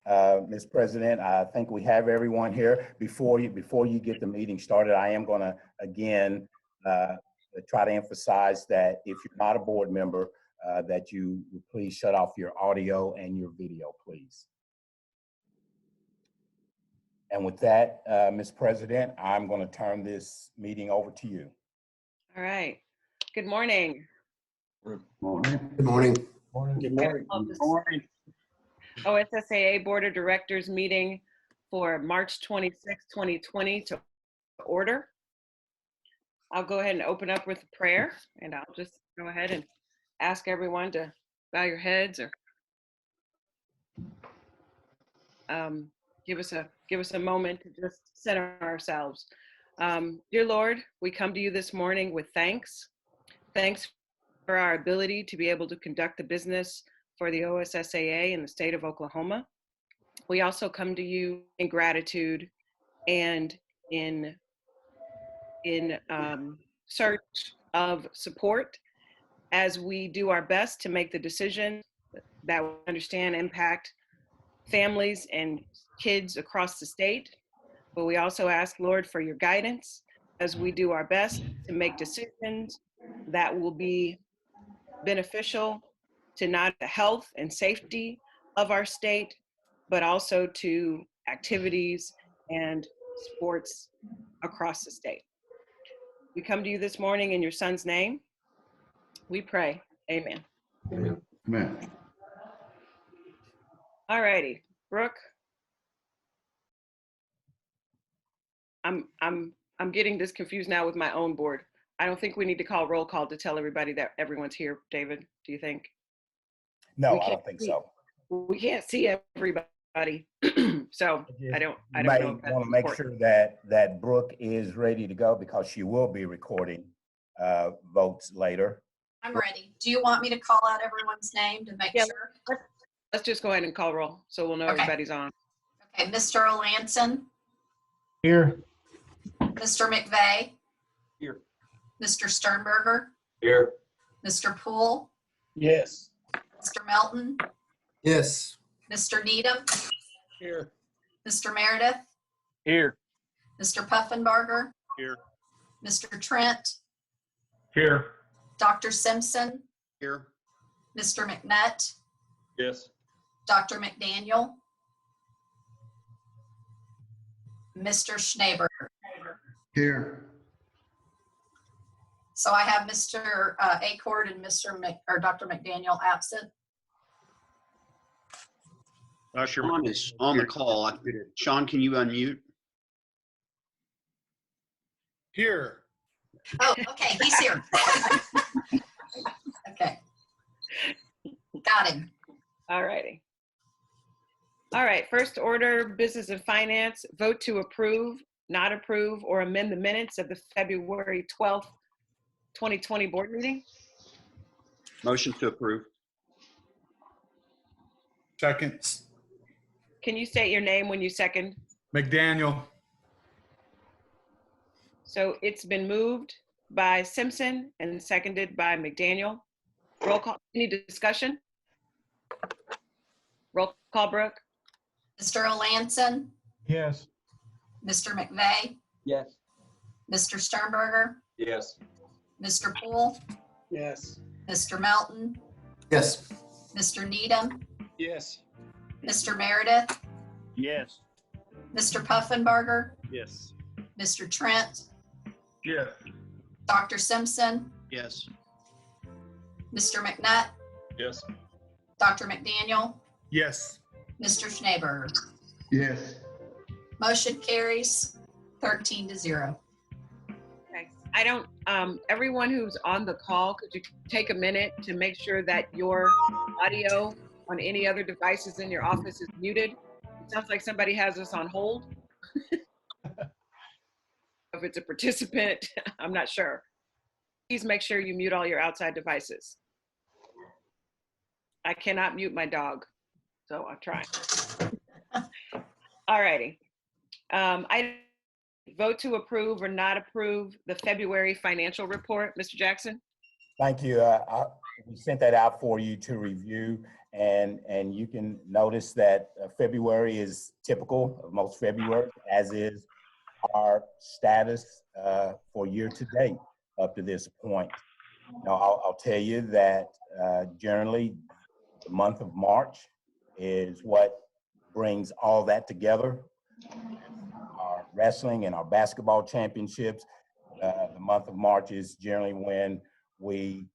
Ms. President, I think we have everyone here. Before you get the meeting started, I am going to again try to emphasize that if you're not a board member, that you please shut off your audio and your video, please. And with that, Ms. President, I'm going to turn this meeting over to you. All right. Good morning. Good morning. Good morning. Good morning. Good morning. OSSAA Board of Directors meeting for March 26, 2020 to order. I'll go ahead and open up with a prayer, and I'll just go ahead and ask everyone to bow your heads or give us a moment to just center ourselves. Dear Lord, we come to you this morning with thanks. Thanks for our ability to be able to conduct the business for the OSSAA in the state of Oklahoma. We also come to you in gratitude and in search of support as we do our best to make the decision that we understand impact families and kids across the state. But we also ask, Lord, for your guidance as we do our best to make decisions that will be beneficial to not the health and safety of our state, but also to activities and sports across the state. We come to you this morning in your son's name. We pray, amen. Amen. All righty, Brooke. I'm getting this confused now with my own board. I don't think we need to call roll call to tell everybody that everyone's here. David, do you think? No, I don't think so. We can't see everybody, so I don't know. You might want to make sure that Brooke is ready to go because she will be recording votes later. I'm ready. Do you want me to call out everyone's name to make sure? Let's just go ahead and call roll so we'll know everybody's on. Okay, Mr. O'Lanson. Here. Mr. McVeigh. Here. Mr. Sternberger. Here. Mr. Poole. Yes. Mr. Melton. Yes. Mr. Needham. Here. Mr. Meredith. Here. Mr. Puffenbarger. Here. Mr. Trent. Here. Dr. Simpson. Here. Mr. McNutt. Yes. Dr. McDaniel. Mr. Schneeberger. Here. So I have Mr. Acord and Dr. McDaniel absent. Sean is on the call. Sean, can you unmute? Here. Oh, okay, he's here. Okay. Got him. All righty. All right, first order, business and finance, vote to approve, not approve, or amend the minutes of the February 12th, 2020 board meeting. Motion to approve. Second. Can you state your name when you second? McDaniel. So it's been moved by Simpson and seconded by McDaniel. Roll call, any discussion? Roll call, Brooke? Mr. O'Lanson, Yes. Mr. McVeigh, Yes. Mr. Sternberger, Yes. Mr. Poole, Yes. Mr. Melton, Yes. Mr. Needham, Yes. Mr. Meredith, Yes. Mr. Puffenbarger, Yes. Mr. Trent, Yes. Dr. Simpson, Yes. Mr. McNutt, Yes. Dr. McDaniel, Yes. Mr. Schneeberger. Yes. Motion carries 13-0. Okay. I don't, everyone who's on the call, could you take a minute to make sure that your audio on any other devices in your office is muted? It sounds like somebody has us on hold. If it's a participant, I'm not sure. Please make sure you mute all your outside devices. I cannot mute my dog, so I'm trying. All righty. I vote to approve or not approve the February financial report. Mr. Jackson? Thank you. We sent that out for you to review, And you can notice that February is typical of most February, as is our status for year to date up to this point. Now, I'll tell you that generally the month of March is what brings all that together. Our wrestling and our basketball championships, the month of March is generally when we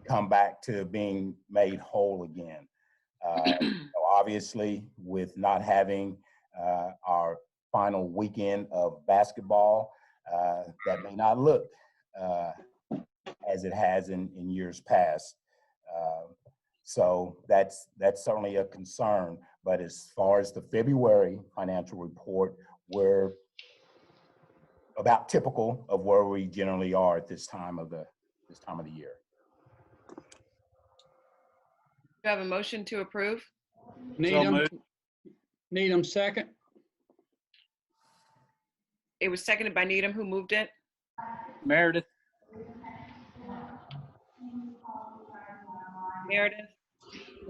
come back to being made whole again. Obviously, with not having our final weekend of basketball, that may not look as it has in years past. So that's certainly a concern. But as far as the February financial report, we're about typical of where we generally are at this time of the year. Do you have a motion to approve? moved. Needham, second. It was seconded by Needham. Who moved it? Meredith. Meredith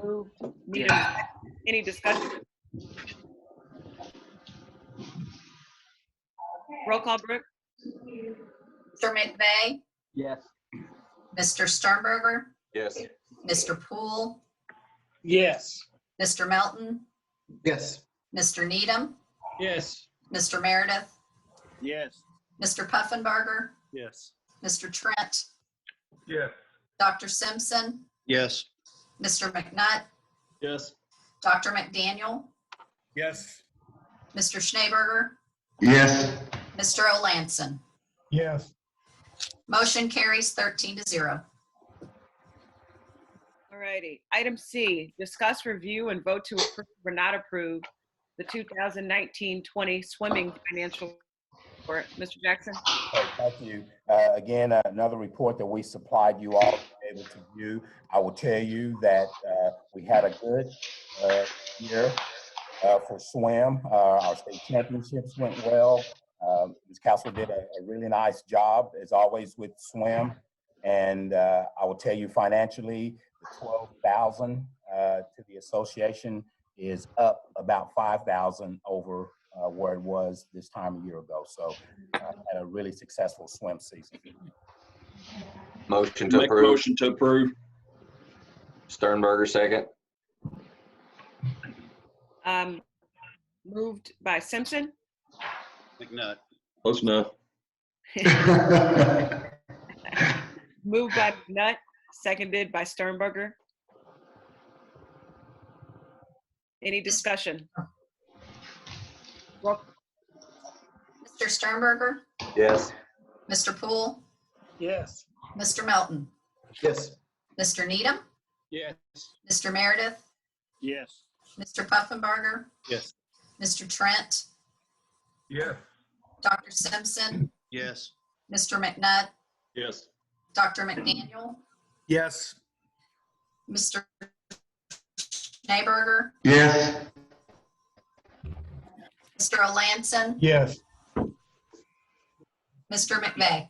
moved. Needham. Any discussion? Roll call, Brooke. Mr. McVeigh, Yes. Mr. Sternberger, Yes. Mr. Poole, Yes. Mr. Melton, Yes. Mr. Needham, Yes. Mr. Meredith, Yes. Mr. Puffenbarger, Yes. Mr. Trent, Yes. Dr. Simpson, Yes. Mr. McNutt, Yes. Dr. McDaniel, Yes. Mr. Schneeberger, Yes. Mr. O'Lanson. Yes. Motion carries 13-0. All righty. Item C, discuss, review, and vote to approve or not approve the 2019-20 swimming financial report. Mr. Jackson? Okay, thank you. Again, another report that we supplied you all to be able to view. I will tell you that we had a good year for swim. Our state championships went well. Ms. Castle did a really nice job, as always, with swim. And I will tell you financially, the $12,000 to the association is up about $5,000 over where it was this time a year ago. So had a really successful swim season. Motion to Make a approve. motion to approve. Sternberger, second. Moved by Simpson. McNutt. Close enough. Moved by McNutt, seconded by Sternberger. Any discussion? Roll- Mr. Sternberger, Yes. Mr. Poole, Yes. Mr. Melton, Yes. Mr. Needham, Yes. Mr. Meredith, Yes. Mr. Puffenbarger, Yes. Mr. Trent, Yes. Dr. Simpson, Yes. Mr. McNutt, Yes. Dr. McDaniel, Yes. Mr. Schneeberger, Yes. Mr. O'Lanson, Yes. Mr. McVeigh.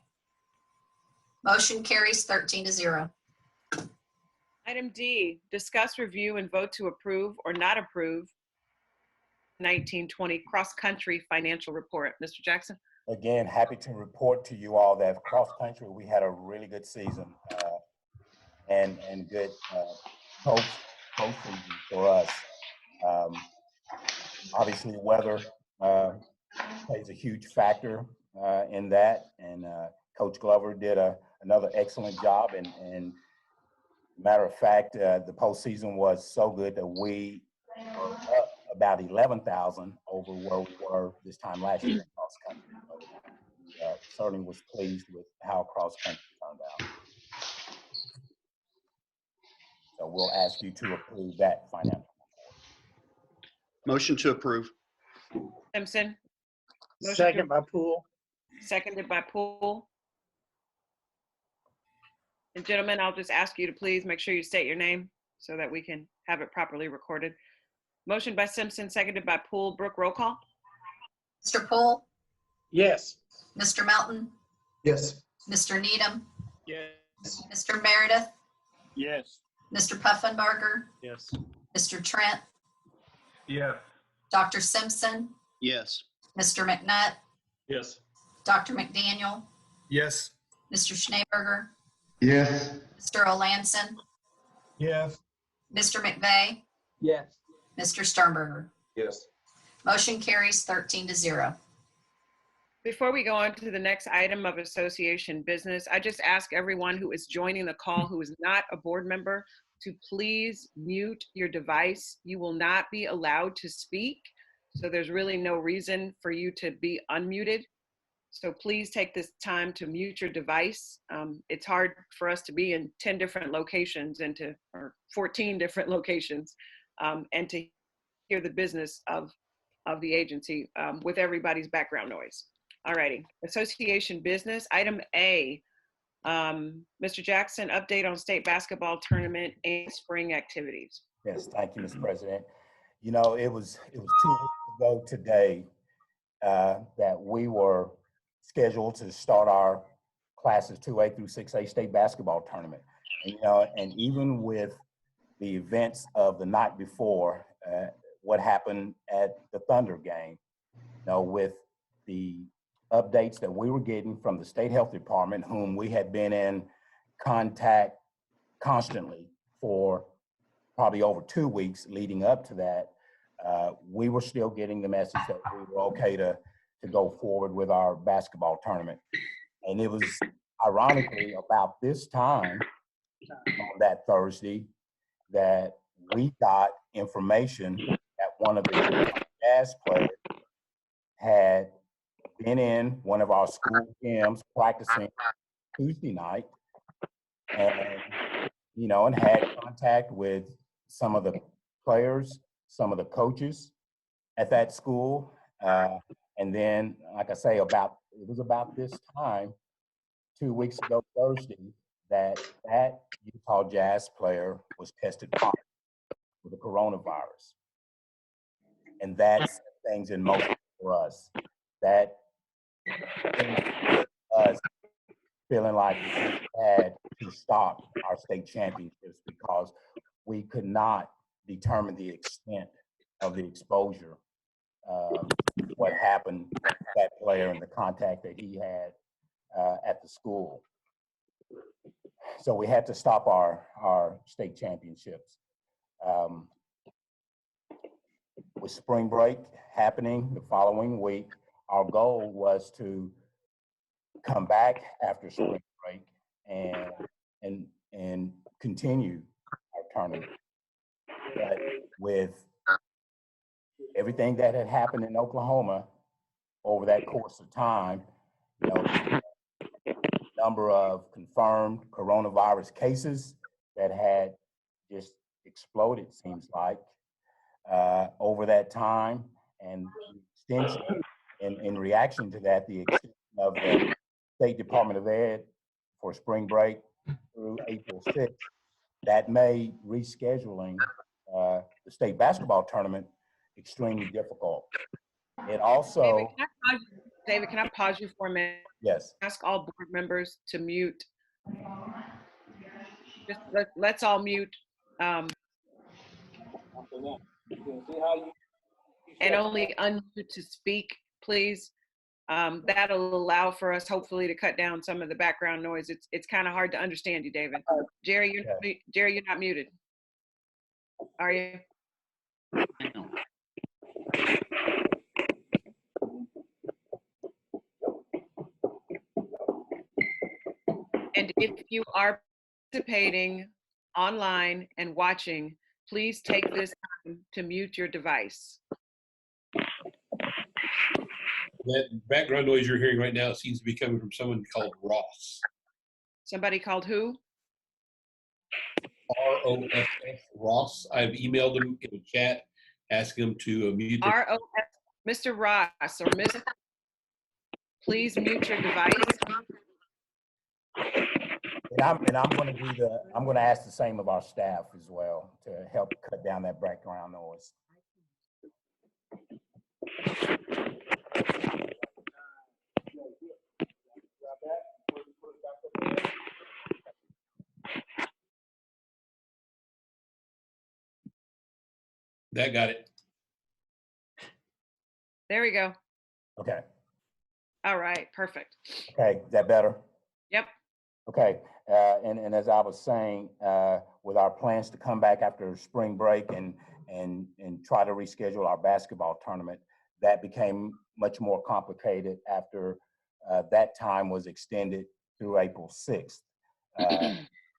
Motion carries 13-0. Item D, discuss, review, and vote to approve or not approve 1920 cross-country financial report. Mr. Jackson? Again, happy to report to you all that cross country, we had a really good season and good post-season for us. Obviously, weather plays a huge factor in that, and Coach Glover did another excellent job. And matter of fact, the postseason was so good that we were up about 11,000 over where we were this time last year in cross country. So, certainly was pleased with how cross country turned out. So we'll ask you to approve that financial. Motion to approve. Simpson? Motion Second by Poole. Seconded by Poole. And gentlemen, I'll just ask you to please make sure you state your name so that we can have it properly recorded. Motion by Simpson, seconded by Poole. Brooke, roll call. Mr. Poole, Yes. Mr. Melton, Yes. Mr. Needham, Yes. Mr. Meredith, Yes. Mr. Puffenbarger, Yes. Mr. Trent, Yes. Dr. Simpson, Yes. Mr. McNutt, Yes. Dr. McDaniel, Yes. Mr. Schneeberger, Yes. Mr. Olanson, Yes. Mr. McVeigh, Yes. Mr. Sternberger. Yes. Motion carries 13-0. Before we go on to the next item of association business, I just ask everyone who is joining the call who is not a board member to please mute your device. You will not be allowed to speak, so there's really no reason for you to be unmuted. So please take this time to mute your device. It's hard for us to be in 10 different locations or 14 different locations and to hear the business of the agency with everybody's background noise. All righty, association business, item A. Mr. Jackson, update on state basketball tournament and spring activities. Yes, thank you, Mr. President. You know, it was 2 weeks ago today that we were scheduled to start our classes 2A through 6A state basketball tournament. And, you know, and even with the events of the night before, what happened at the Thunder game, you know, with the updates that we were getting from the state health department, whom we had been in contact constantly for probably over 2 weeks leading up to that, we were still getting the message that we were okay to go forward with our basketball tournament. And it was ironically about this time on that Thursday that we got information that one of the Jazz players had been in one of our school gyms practicing Tuesday night and, you know, and had contact with some of the players, some of the coaches at that school. And then, like I say, it was about this time, 2 weeks ago Thursday, that Utah Jazz player was tested positive with the coronavirus. And that set things in motion for us. That us feeling like we had to stop our state championships because we could not determine the extent of the exposure, what happened to that player and the contact that he had at the school. So we had to stop our state championships. With spring break happening the following week, our goal was to come back after spring break and continue our tournament. But with everything that had happened in Oklahoma over that course of time, you know, number of confirmed coronavirus cases that had just exploded, seems like, over that time, and the extension, in reaction to that, the extension of the State Department of Ed for spring break through April 6th, that made rescheduling the state basketball tournament extremely difficult. It also, David, can I pause you for a minute? yes, Ask all board members to mute. Just let's all mute. And only unmute to speak, please. That'll allow for us, hopefully, to cut down some of the background noise. It's kind of hard to understand you, David. Jerry, you're not muted. Are you? And if you are participating online and watching, please take this time to mute your device. That background noise you're hearing right now seems to be coming from someone called Ross. Somebody called who? R-O-S-S, Ross. I've emailed him in the chat, asking him to mute. R-O-S, Mr. Ross or Miss, please mute your device. and I'm going to ask the same of our staff as well to help cut down that background noise. That got it. There we go. Okay. All right, perfect. Okay, is that better? Yep. Okay, and as I was saying, with our plans to come back after spring break and try to reschedule our basketball tournament, that became much more complicated after that time was extended through April 6th.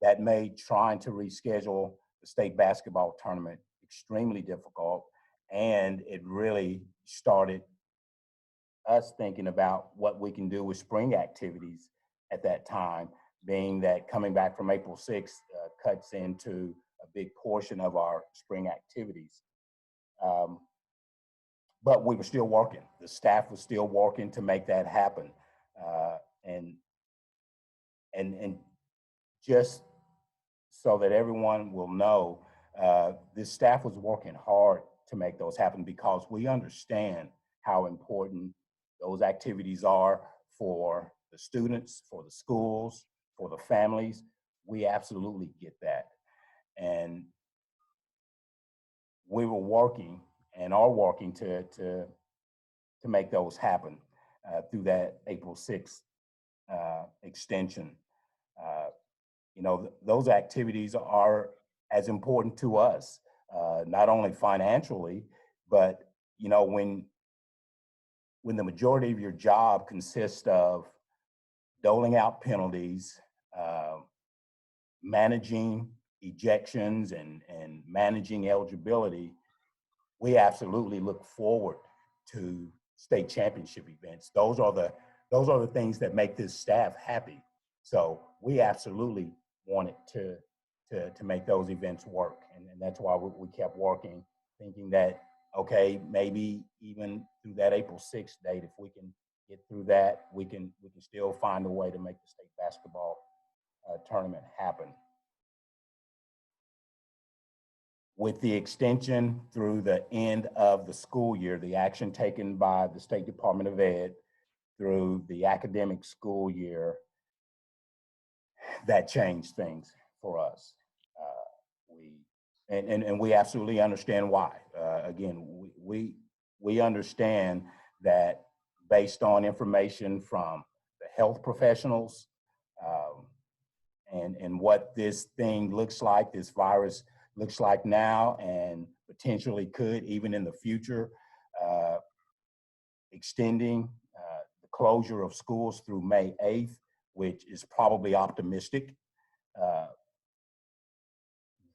That made trying to reschedule the state basketball tournament extremely difficult, and it really started us thinking about what we can do with spring activities at that time, being that coming back from April 6th cuts into a big portion of our spring activities. But we were still working. The staff was still working to make that happen. And just so that everyone will know, this staff was working hard to make those happen because we understand how important those activities are for the students, for the schools, for the families. We absolutely get that. And we were working and are working to make those happen through that April 6th extension. You know, those activities are as important to us, not only financially, but, you know, when the majority of your job consists of doling out penalties, managing ejections and managing eligibility, we absolutely look forward to state championship events. Those are the things that make this staff happy. So we absolutely wanted to make those events work, and that's why we kept working, thinking that okay, maybe even through that April 6th date, if we can get through that, we can still find a way to make the state basketball tournament happen. With the extension through the end of the school year, the action taken by the State Department of Ed through the academic school year, that changed things for us. We absolutely understand why. Again, we understand that based on information from the health professionals and what this thing looks like, this virus looks like now and potentially could even in the future, extending the closure of schools through May 8th, which is probably optimistic.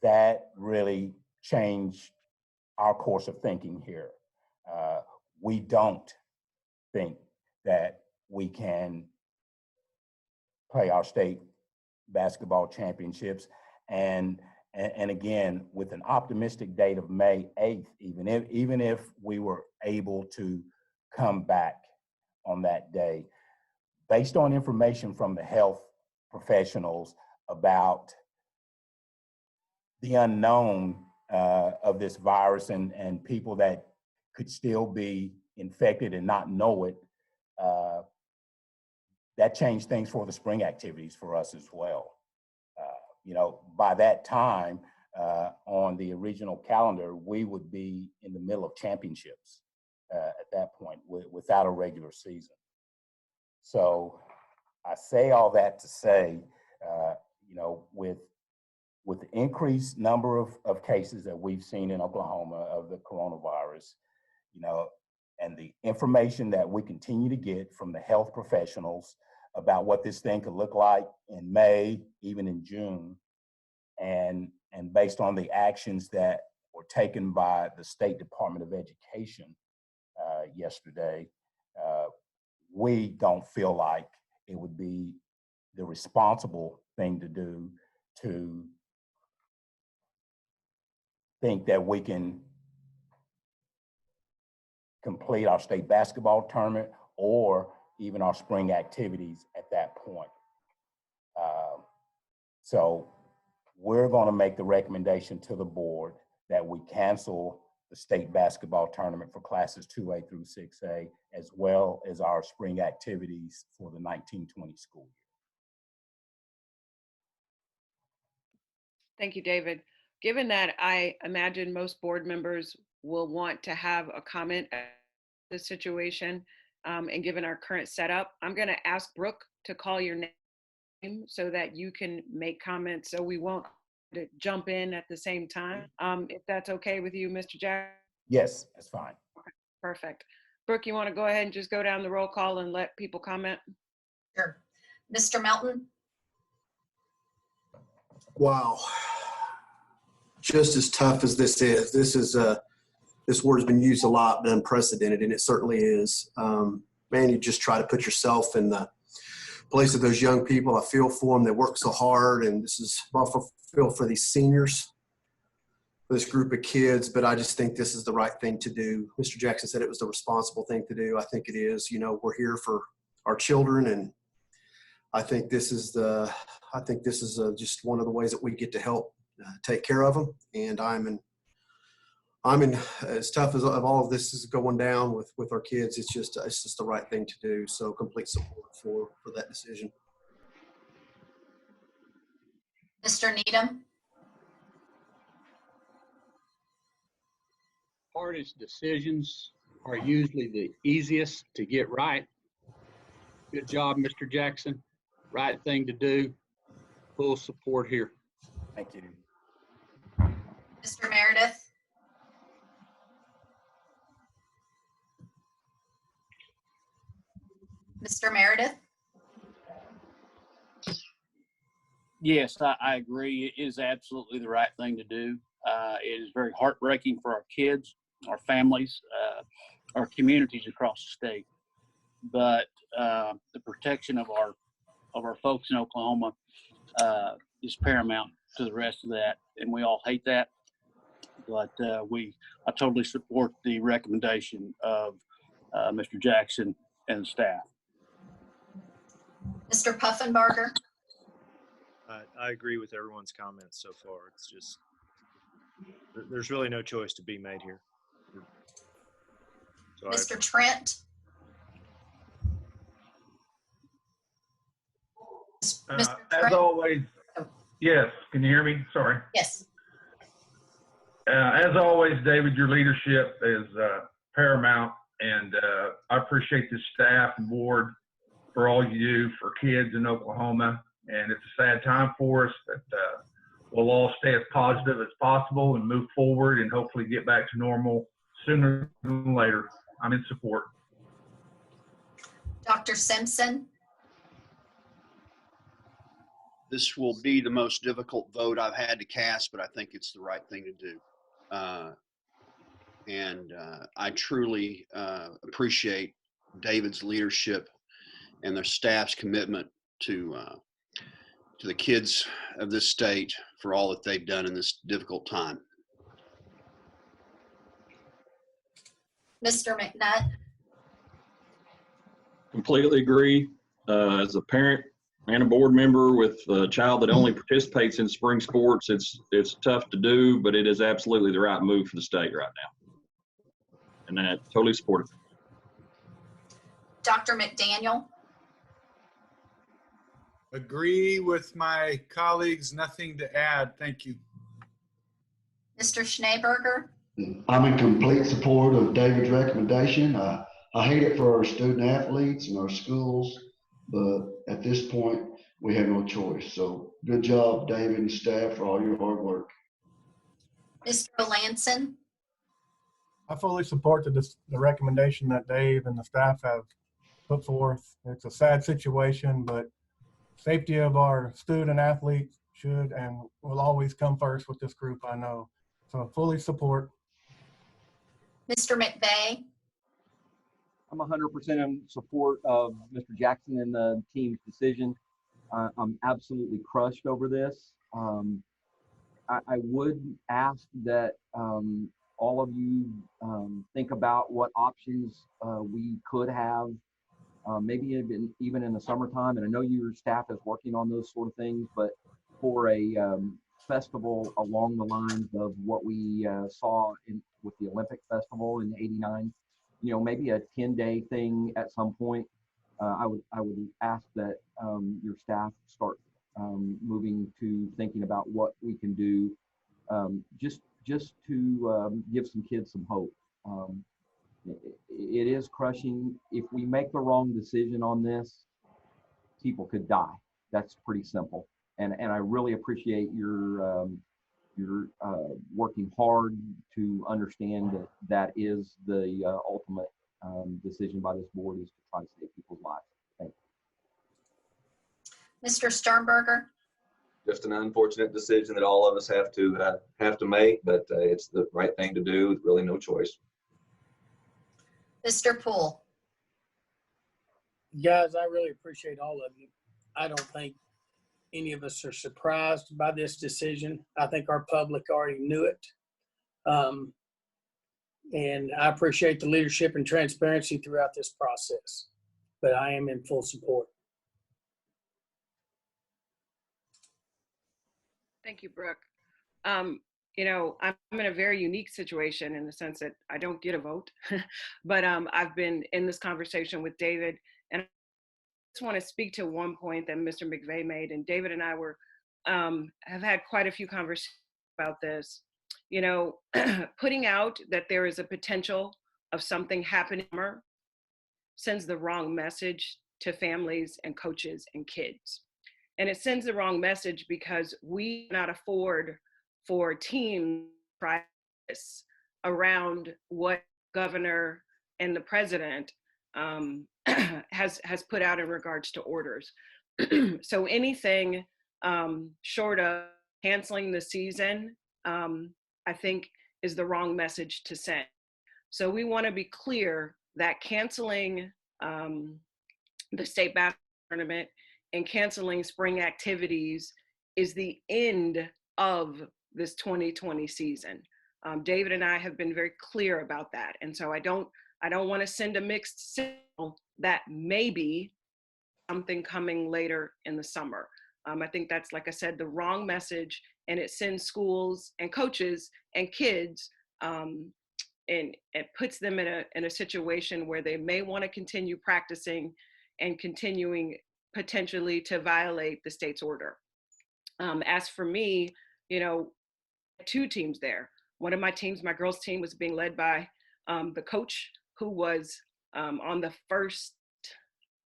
That really changed our course of thinking here. We don't think that we can play our state basketball championships. And again, with an optimistic date of May 8th, even if we were able to come back on that day, based on information from the health professionals about the unknown of this virus and people that could still be infected and not know it, that changed things for the spring activities for us as well. You know, by that time on the original calendar, we would be in the middle of championships at that point without a regular season. So I say all that to say, you know, with the increased number of cases that we've seen in Oklahoma of the coronavirus, you know, and the information that we continue to get from the health professionals about what this thing could look like in May, even in June, and based on the actions that were taken by the State Department of Education yesterday, we don't feel like it would be the responsible thing to do to think that we can complete our state basketball tournament or even our spring activities at that point. So we're going to make the recommendation to the board that we cancel the state basketball tournament for classes 2A through 6A, as well as our spring activities for the 1920 school year. Thank you, David. Given that I imagine most board members will want to have a comment on the situation. And given our current setup, I'm going to ask Brooke to call your name so that you can make comments, so we won't jump in at the same time. If that's okay with you, Mr. Jackson? Yes, that's fine. Perfect. Brooke, you want to go ahead and just go down the roll call and let people comment? Sure. Mr. Melton, Wow. Just as tough as this is, this word has been used a lot, but unprecedented, and it certainly is. Man, you just try to put yourself in the place of those young people. I feel for them. They work so hard, and this is, I feel for these seniors, for this group of kids, but I just think this is the right thing to do. Mr. Jackson said it was the responsible thing to do. I think it is. You know, we're here for our children, and I think this is just one of the ways that we get to help take care of them. And I'm in as tough as of all of this is going down with our kids. It's just the right thing to do. So complete support for that decision. Mr. Needham, Hardest decisions are usually the easiest to get right. Good job, Mr. Jackson. Right thing to do. Full support here. Thank you. Mr. Meredith, Mr. Meredith, Yes, I agree. It is absolutely the right thing to do. It is very heartbreaking for our kids, our families, our communities across the state. But the protection of our folks in Oklahoma is paramount to the rest of that, and we all hate that. But I totally support the recommendation of Mr. Jackson and staff. Mr. Puffenbarger, I agree with everyone's comments so far. It's just, there's really no choice to be made here. So Mr. Trent, Mr. As Trent, always, yes. Can you hear me? Sorry. yes. As always, David, your leadership is paramount, and I appreciate the staff and board for all you do for kids in Oklahoma. And it's a sad time for us, but we'll all stay as positive as possible and move forward and hopefully get back to normal sooner than later. I'm in support. Dr. Simpson, This will be the most difficult vote I've had to cast, but I think it's the right thing to do. And I truly appreciate David's leadership and their staff's commitment to the kids of this state for all that they've done in this difficult time. Mr. McNutt, Completely agree. As a parent and a board member with a child that only participates in spring sports, it's tough to do, but it is absolutely the right move for the state right now. And I totally support it. Dr. McDaniel, Agree with my colleagues. Nothing to add. Thank you. Mr. Schneeberger, I'm in complete support of David's recommendation. I hate it for our student athletes and our schools, but at this point, we have no choice. So good job, David and staff, for all your hard work. Mr. Melanson, I fully support the recommendation that Dave and the staff have put forth. It's a sad situation, but safety of our student athletes should and will always come first with this group, I know. So fully support. Mr. McVeigh, I'm 100% in support of Mr. Jackson and the team's decision. I'm absolutely crushed over this. I would ask that all of you think about what options we could have, maybe even in the summertime. And I know your staff is working on those sort of things, but for a festival along the lines of what we saw with the Olympic Festival in '89, you know, maybe a 10-day thing at some point. I would ask that your staff start moving to thinking about what we can do, just just to give some kids some hope. It is crushing. If we make the wrong decision on this, people could die. That's pretty simple. And I really appreciate your working hard to understand that that is the ultimate decision by this board, is to try to save people's lives. Thank you. Mr. Sternberger. Just an unfortunate decision that all of us have to make, but it's the right thing to do with really no choice. Mr. Poole. Guys, I really appreciate all of you. I don't think any of us are surprised by this decision. I think our public already knew it. And I appreciate the leadership and transparency throughout this process, but I am in full support. Thank you, Brooke. You know, I'm in a very unique situation in the sense that I don't get a vote, but I've been in this conversation with David, and I just want to speak to one point that Mr. McVeigh made, and David and I were have had quite a few conversations about this. You know, putting out that there is a potential of something happening sends the wrong message to families and coaches and kids. And it sends the wrong message because we cannot afford for teams practice around what governor and the president has put out in regards to orders. So anything short of canceling the season, I think is the wrong message to send. So we want to be clear that canceling the state basketball tournament and canceling spring activities is the end of this 2020 season. David and I have been very clear about that. And so I don't want to send a mixed signal that maybe something coming later in the summer. I think that's, like I said, the wrong message, and it sends schools and coaches and kids and it puts them in a situation where they may want to continue practicing and continuing potentially to violate the state's order. As for me, you know, two teams there. One of my teams, my girls' team, was being led by the coach who was on the first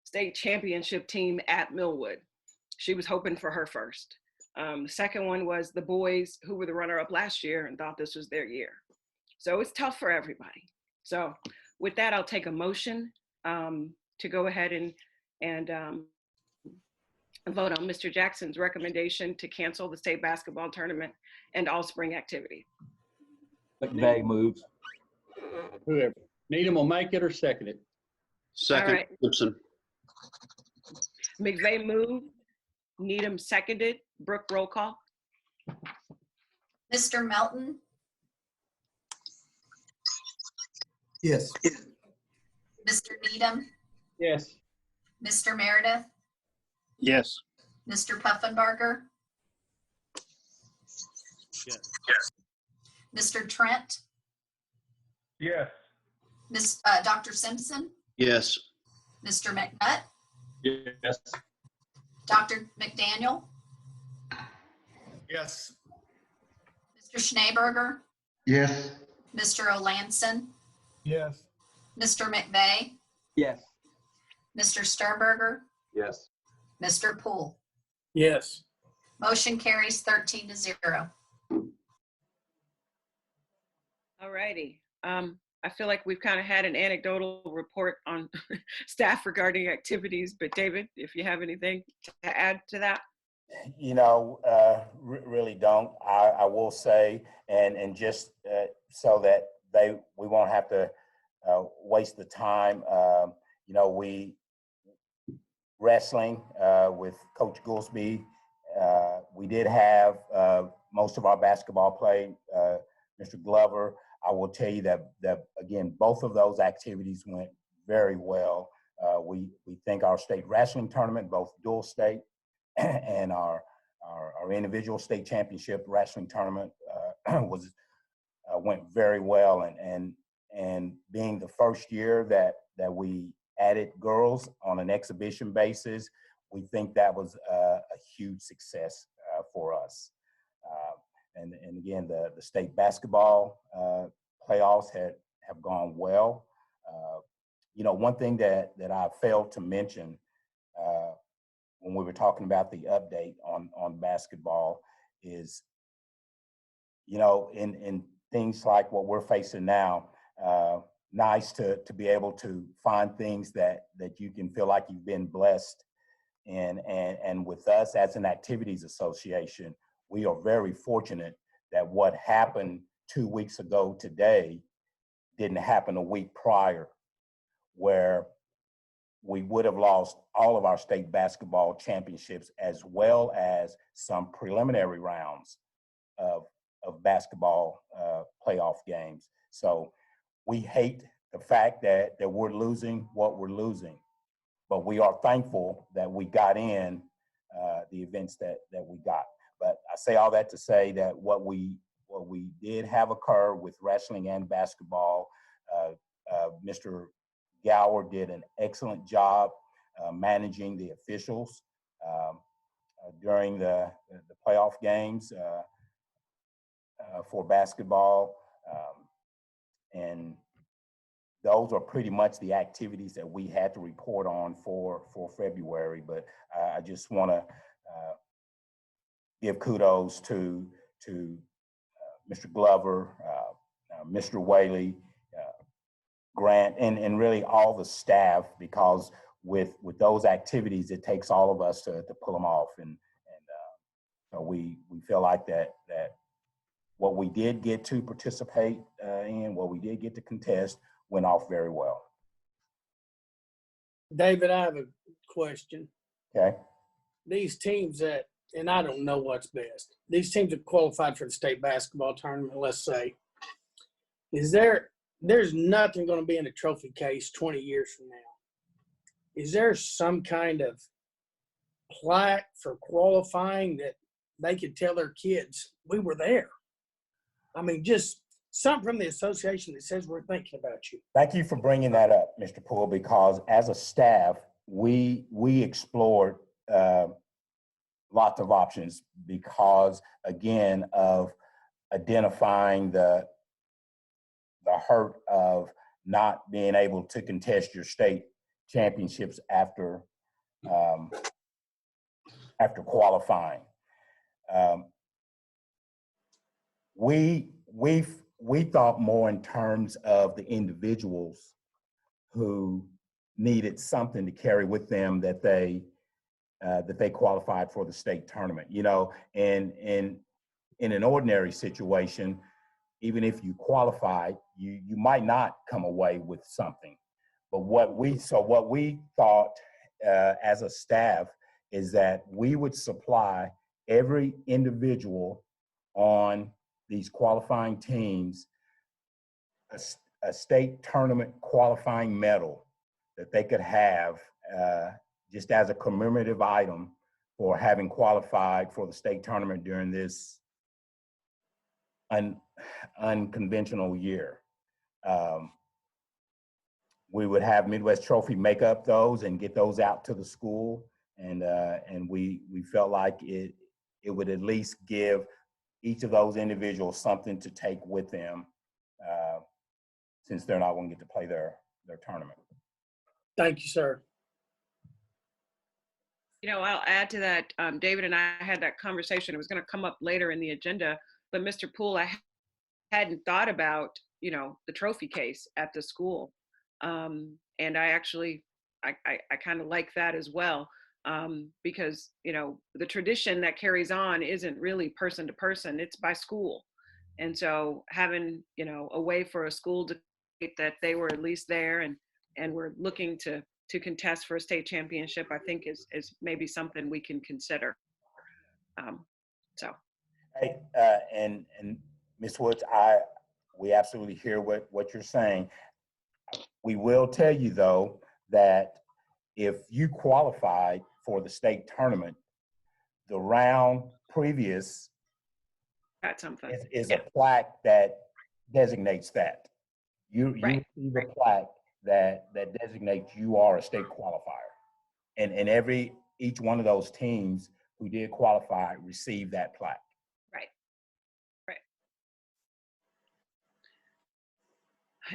state championship team at Millwood. She was hoping for her first. The second one was the boys who were the runner-up last year and thought this was their year. So it's tough for everybody. So with that, I'll take a motion to go ahead and vote on Mr. Jackson's recommendation to cancel the state basketball tournament and all spring activity. McVeigh moves. Whoever. Needham will make it or second it. Second, right. Gibson. McVeigh moved, Needham seconded. Brooke, roll call. Mr. Melton. Yes. Mr. Needham. Yes. Mr. Meredith. Yes. Mr. Puffenbarger. Yes. Mr. Trent. Yes. Dr. Simpson. Yes. Mr. McNutt. Yes. Dr. McDaniel. Yes. Mr. Schneeberger. Yes. Mr. Olanson. Yes. Mr. McVeigh. Yes. Mr. Sternberger. Yes. Mr. Poole. Yes. Motion carries 13-0. All righty. I feel like we've kind of had an anecdotal report on staff regarding activities, but David, if you have anything to add to that. You know, really don't. I will say, and just so that we won't have to waste the time. You know, we wrestling with Coach Goolsby. We did have most of our basketball play. Mr. Glover. I will tell you that again, both of those activities went very well. We think our state wrestling tournament, both dual state and our individual state championship wrestling tournament went very well. And being the first year that we added girls on an exhibition basis, we think that was a huge success for us. And again, the state basketball playoffs have gone well. You know, one thing that I failed to mention when we were talking about the update on basketball is, you know, in things like what we're facing now, nice to be able to find things that you can feel like you've been blessed. And with us as an activities association, we are very fortunate that what happened 2 weeks ago today didn't happen a week prior, where we would have lost all of our state basketball championships as well as some preliminary rounds of basketball playoff games. So we hate the fact that we're losing what we're losing, but we are thankful that we got in the events that we got. But I say all that to say that what we did have occur with wrestling and basketball, Mr. Gower did an excellent job managing the officials during the playoff games for basketball. And those are pretty much the activities that we had to report on for February. But I just want to give kudos to Mr. Glover, Mr. Whaley, Grant, and really all the staff, because with those activities, it takes all of us to pull them off. And so we feel like that what we did get to participate in, what we did get to contest, went off very well. David, I have a question. Okay. These teams that, and I don't know what's best, these teams that qualified for the state basketball tournament, let's say, there's nothing going to be in a trophy case 20 years from now. Is there some kind of plaque for qualifying that they could tell their kids, we were there? I mean, just something from the association that says we're thinking about you. Thank you for bringing that up, Mr. Poole, because as a staff, we explored lots of options because, again, of identifying the hurt of not being able to contest your state championships after qualifying. We thought more in terms of the individuals who needed something to carry with them that they qualified for the state tournament. You know, and in an ordinary situation, even if you qualified, you might not come away with something. But what we thought as a staff is that we would supply every individual on these qualifying teams a state tournament qualifying medal that they could have just as a commemorative item for having qualified for the state tournament during this unconventional year. We would have Midwest Trophy make up those and get those out to the school, and we felt like it would at least give each of those individuals something to take with them, since they're not going to get to play their tournament. Thank you, sir. You know, I'll add to that. David and I had that conversation. It was going to come up later in the agenda, but Mr. Poole, I hadn't thought about, you know, the trophy case at the school. And I actually, I kind of like that as well, because, you know, the tradition that carries on isn't really person to person, it's by school. And so having, you know, a way for a school to that they were at least there and we're looking to contest for a state championship, I think is maybe something we can consider. So. Hey, and Ms. Woods, we absolutely hear what you're saying. We will tell you though that if you qualified for the state tournament, the round previous is a plaque that designates that. You receive a plaque that designates you are a state qualifier. And each one of those teams who did qualify received that plaque. Right.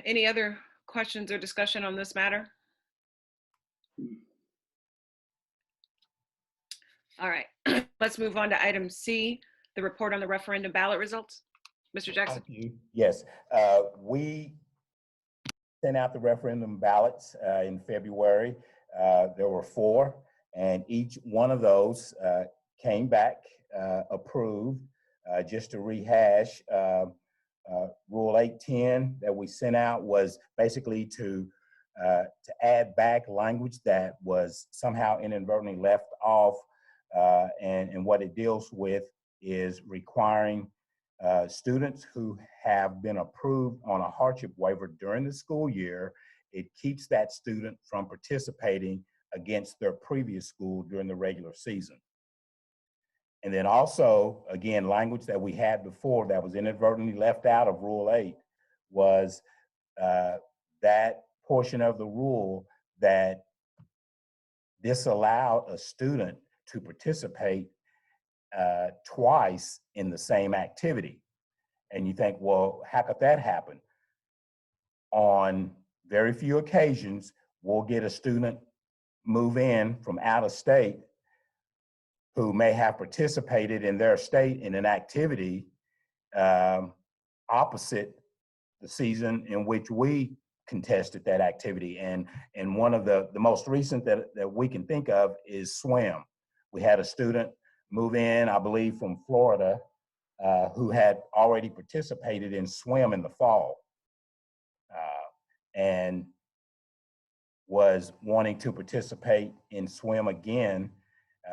Any other questions or discussion on this matter? All right, let's move on to item C, the report on the referendum ballot results. Mr. Jackson. Thank you. Yes, we sent out the referendum ballots in February. There were 4, and each one of those came back approved. Just to rehash, Rule 810 that we sent out was basically to add back language that was somehow inadvertently left off, and what it deals with is requiring students who have been approved on a hardship waiver during the school year. It keeps that student from participating against their previous school during the regular season. And then also, again, language that we had before that was inadvertently left out of Rule 8 was that portion of the rule that disallowed a student to participate twice in the same activity. And you think, well, how could that happen? On very few occasions, we'll get a student move in from out of state who may have participated in their state in an activity opposite the season in which we contested that activity. And one of the most recent that we can think of is swim. We had a student move in, I believe, from Florida, who had already participated in swim in the fall and was wanting to participate in swim again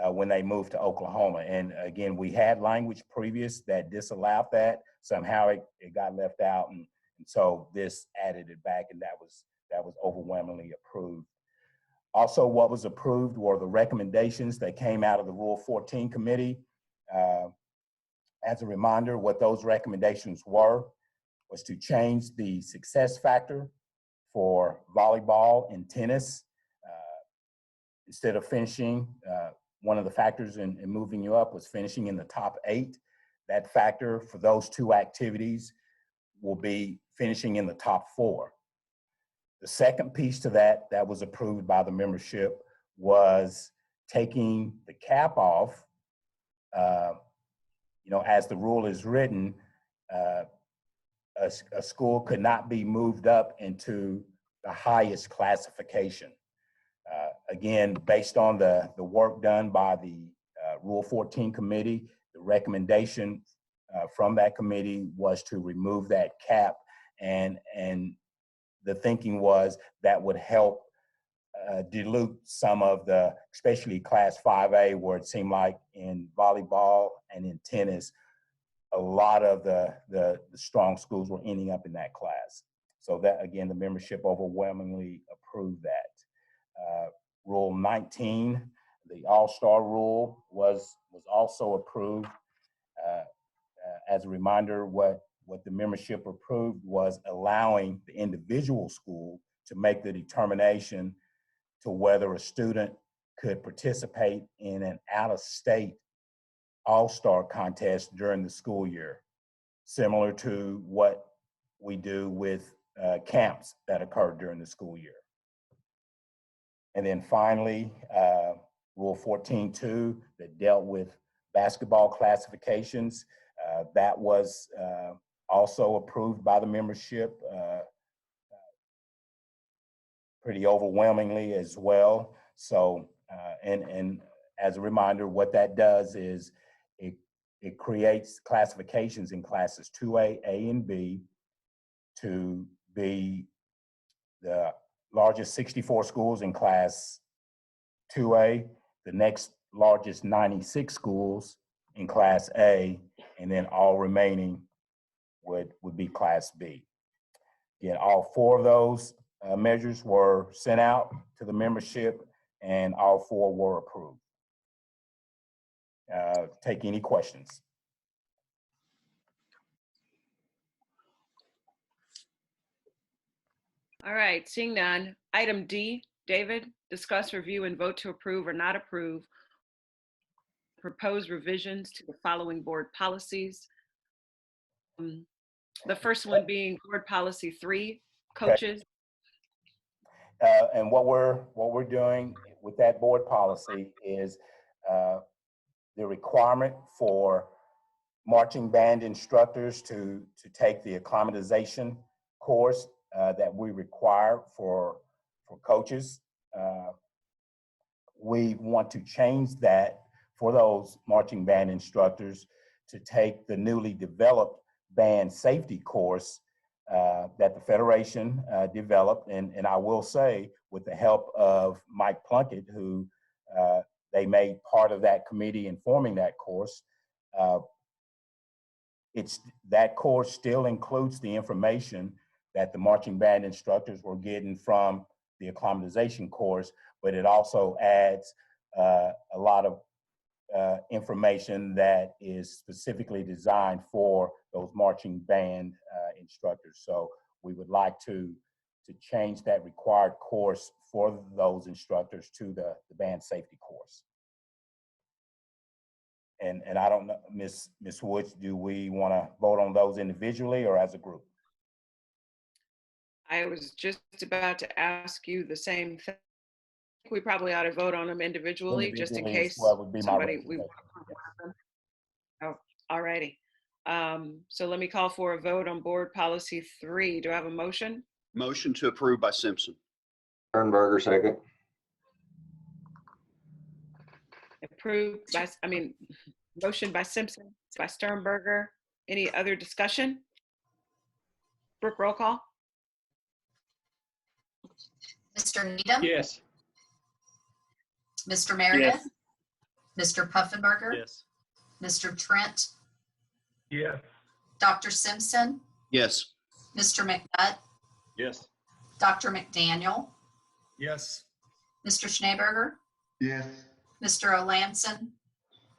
when they moved to Oklahoma. And again, we had language previous that disallowed that. Somehow it got left out, and so this added it back, and that was overwhelmingly approved. Also, what was approved were the recommendations that came out of the Rule 14 committee. As a reminder, what those recommendations was to change the success factor for volleyball and tennis. Instead of finishing, one of the factors in moving you up was finishing in the top 8. That factor for those 2 activities will be finishing in the top 4. The second piece to that was approved by the membership was taking the cap off. As the rule is written, a school could not be moved up into the highest classification. Again, based on the work done by the Rule 14 committee, the recommendation from that committee was to remove that cap, and the thinking was that would help dilute some of the, especially Class 5A, where it seemed like in volleyball and in tennis, a lot of the strong schools were ending up in that class. So that, again, the membership overwhelmingly approved that. Rule 19, the All-Star rule, was also approved. As a reminder, what the membership approved was allowing the individual school to make the determination to whether a student could participate in an out-of-state all-star contest during the school year, similar to what we do with camps that occur during the school year. And then finally, Rule 14.2 that dealt with basketball classifications, that was also approved by the membership pretty overwhelmingly as well. So, and as a reminder, what that does is it creates classifications in classes 2A, A, and B to be the largest 64 schools in class 2A, the next largest 96 schools in class A, and then all remaining would be class B. Again, all 4 of those measures were sent out to the membership, and all 4 were approved. Take any questions. All right, seeing none. Item D, David, discuss, review, and vote to approve or not approve proposed revisions to the following board policies. The first one being Board Policy 3, coaches. And what we're doing with that board policy is the requirement for marching band instructors to take the acclimatization course that we require for coaches. We want to change that for those marching band instructors to take the newly developed band safety course that the Federation developed. And I will say, with the help of Mike Plunkett, who they made part of that committee in forming that course, that course still includes the information that the marching band instructors were getting from the acclimatization course, but it also adds a lot of information that is specifically designed for those marching band instructors. So we would like to change that required course for those instructors to the band safety course. And I don't know, Ms. Woods, do we want to vote on those individually or as a group? I was just about to ask you the same thing. We probably ought to vote on them individually, just in case would be somebody we. Oh, all righty. So let me call for a vote on board policy 3. Do I have a motion? Motion to approve by Simpson. Sternberger, second. Approved by, motion by Simpson, by Sternberger. Any other discussion? Brooke, roll call. Mr. Needham? Yes. Mr. Meredith? Yes. Mr. Puffenberger? Yes. Mr. Trent? Yes. Dr. Simpson? Yes. Mr. McNutt? Yes. Dr. McDaniel? Yes. Mr. Schneeberger? Yes. Mr. Olanson?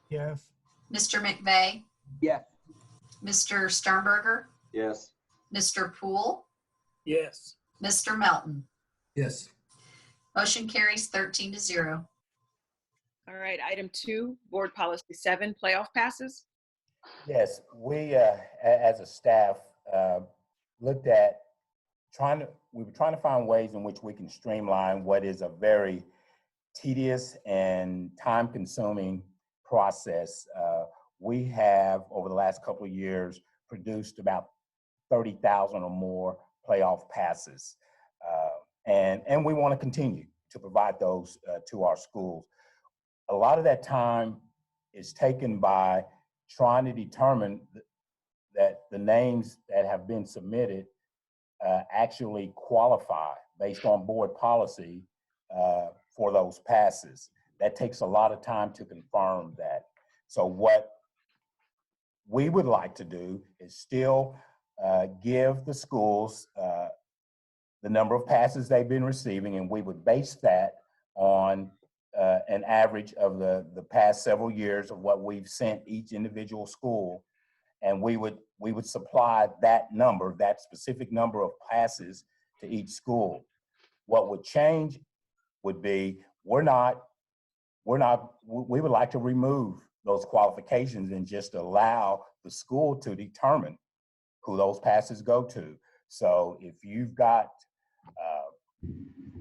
Yes. Mr. McVeigh? Yes. Mr. Sternberger? Yes. Mr. Poole? Yes. Mr. Melton? Yes. Motion carries 13-0. All right, item 2, board policy 7, playoff passes. Yes, we as a staff looked at we were trying to find ways in which we can streamline what is a very tedious and time-consuming process. We have, over the last couple of years, produced about 30,000 or more playoff passes. And we want to continue to provide those to our schools. A lot of that time is taken by trying to determine that the names that have been submitted actually qualify based on board policy for those passes. That takes a lot of time to confirm that. So what we would like to do is still give the schools the number of passes they've been receiving, and we would base that on an average of the past several years of what we've sent each individual school, and we would supply that number, that specific number of passes to each school. What would change would be we would like to remove those qualifications and just allow the school to determine who those passes go to. So if you've got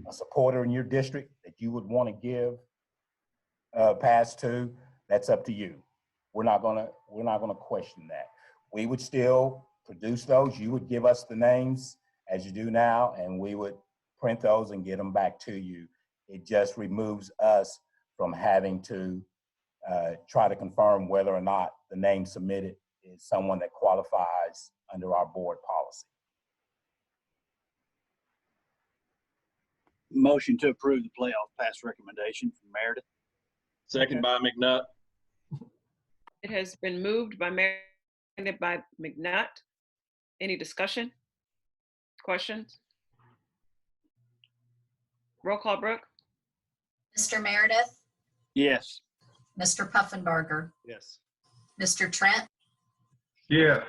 a supporter in your district that you would want to give a pass to, that's up to you. We're not gonna question that. We would still produce those. You would give us the names as you do now, and we would print those and get them back to you. It just removes us from having to try to confirm whether or not the name submitted is someone that qualifies under our board policy. Motion to approve the playoff pass recommendation from Meredith. Second by McNutt. It has been moved by Meredith, seconded by McNutt. Any discussion? Questions? Roll call, Brooke. Mr. Meredith? Yes. Mr. Puffenberger? Yes. Mr. Trent? Yes.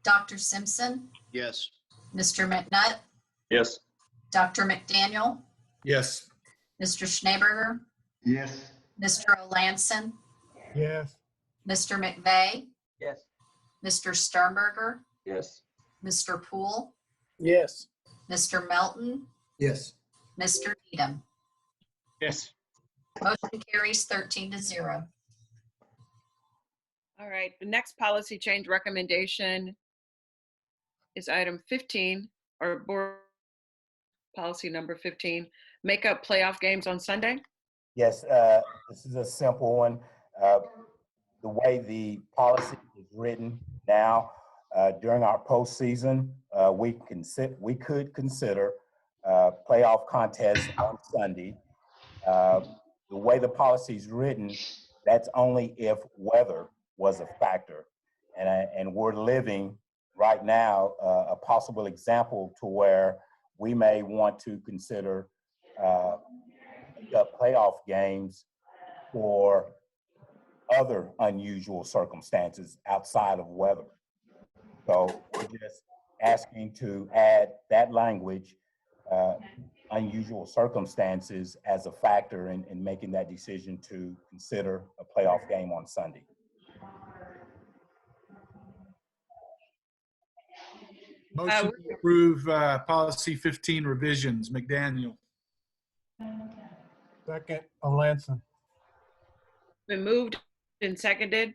Dr. Simpson? Yes. Mr. McNutt? Yes. Dr. McDaniel? Yes. Mr. Schneeberger? Yes. Mr. Olanson? Yes. Mr. McVeigh? Yes. Mr. Sternberger? Yes. Mr. Poole? Yes. Mr. Melton, Yes. Mr. Needham. Yes. Motion carries 13-0. All right, the next policy change recommendation is item 15, or board policy number 15, make up playoff games on Sunday. Yes, this is a simple one. The way the policy is written now, during our postseason, we could consider playoff contests on Sunday. The way the policy is written, that's only if weather was a factor. And we're living right now a possible example to where we may want to consider playoff games for other unusual circumstances outside of weather. So we're just asking to add that language, unusual circumstances, as a factor in making that decision to consider a playoff game on Sunday. Motion to approve policy 15 revisions. McDaniel. Second, Melanson. Been moved and seconded.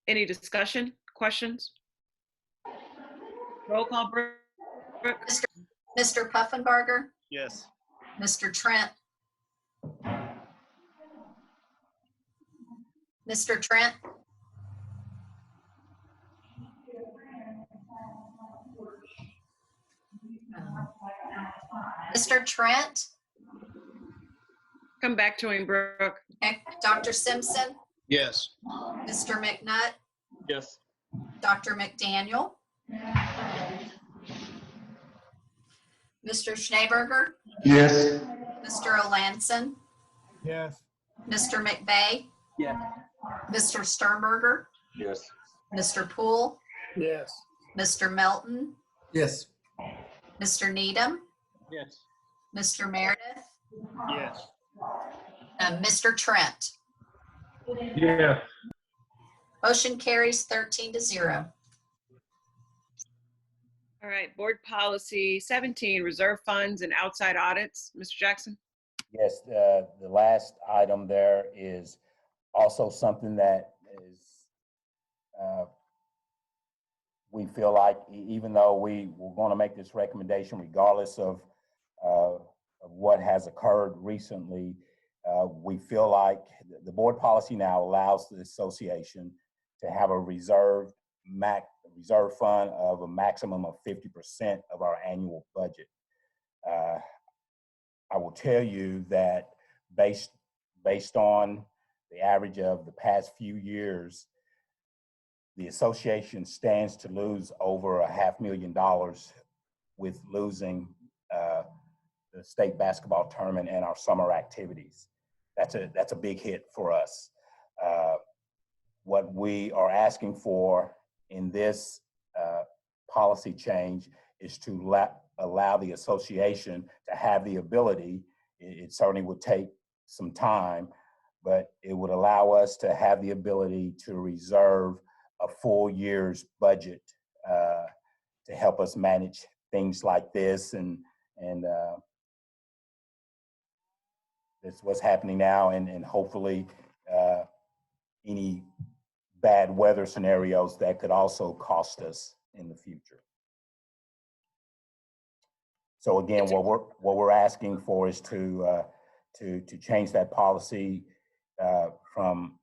Any discussion, questions? Roll call, Brooke. Mr. Puffenbarger, Yes. Mr. Trent. Mr. Trent. Mr. Trent. Come back to him, Brooke. Okay. Dr. Simpson, Yes. Mr. McNutt, Yes. Dr. McDaniel, Mr. Schneeberger, Yes. Mr. Olanson, Yes. Mr. McVeigh, Yes. Mr. Sternberger, Yes. Mr. Poole, Yes. Mr. Melton, Yes. Mr. Needham, Yes. Mr. Meredith, Yes. and Mr. Trent. Yes. Motion carries 13-0. All right, board policy 17, reserve funds and outside audits. Mr. Jackson? Yes, the last item there is also something that is, we feel like even though we're going to make this recommendation regardless of what has occurred recently, we feel like the board policy now allows the association to have a reserve fund of a maximum of 50% of our annual budget. I will tell you that based on the average of the past few years, the association stands to lose over $500,000 with losing the state basketball tournament and our summer activities. That's a big hit for us. What we are asking for in this policy change is to allow the association to have the ability. It certainly would take some time, but it would allow us to have the ability to reserve a full year's budget to help us manage things like this, and that's what's happening now, and hopefully any bad weather scenarios that could also cost us in the future. So again, what we're asking for is to change that policy from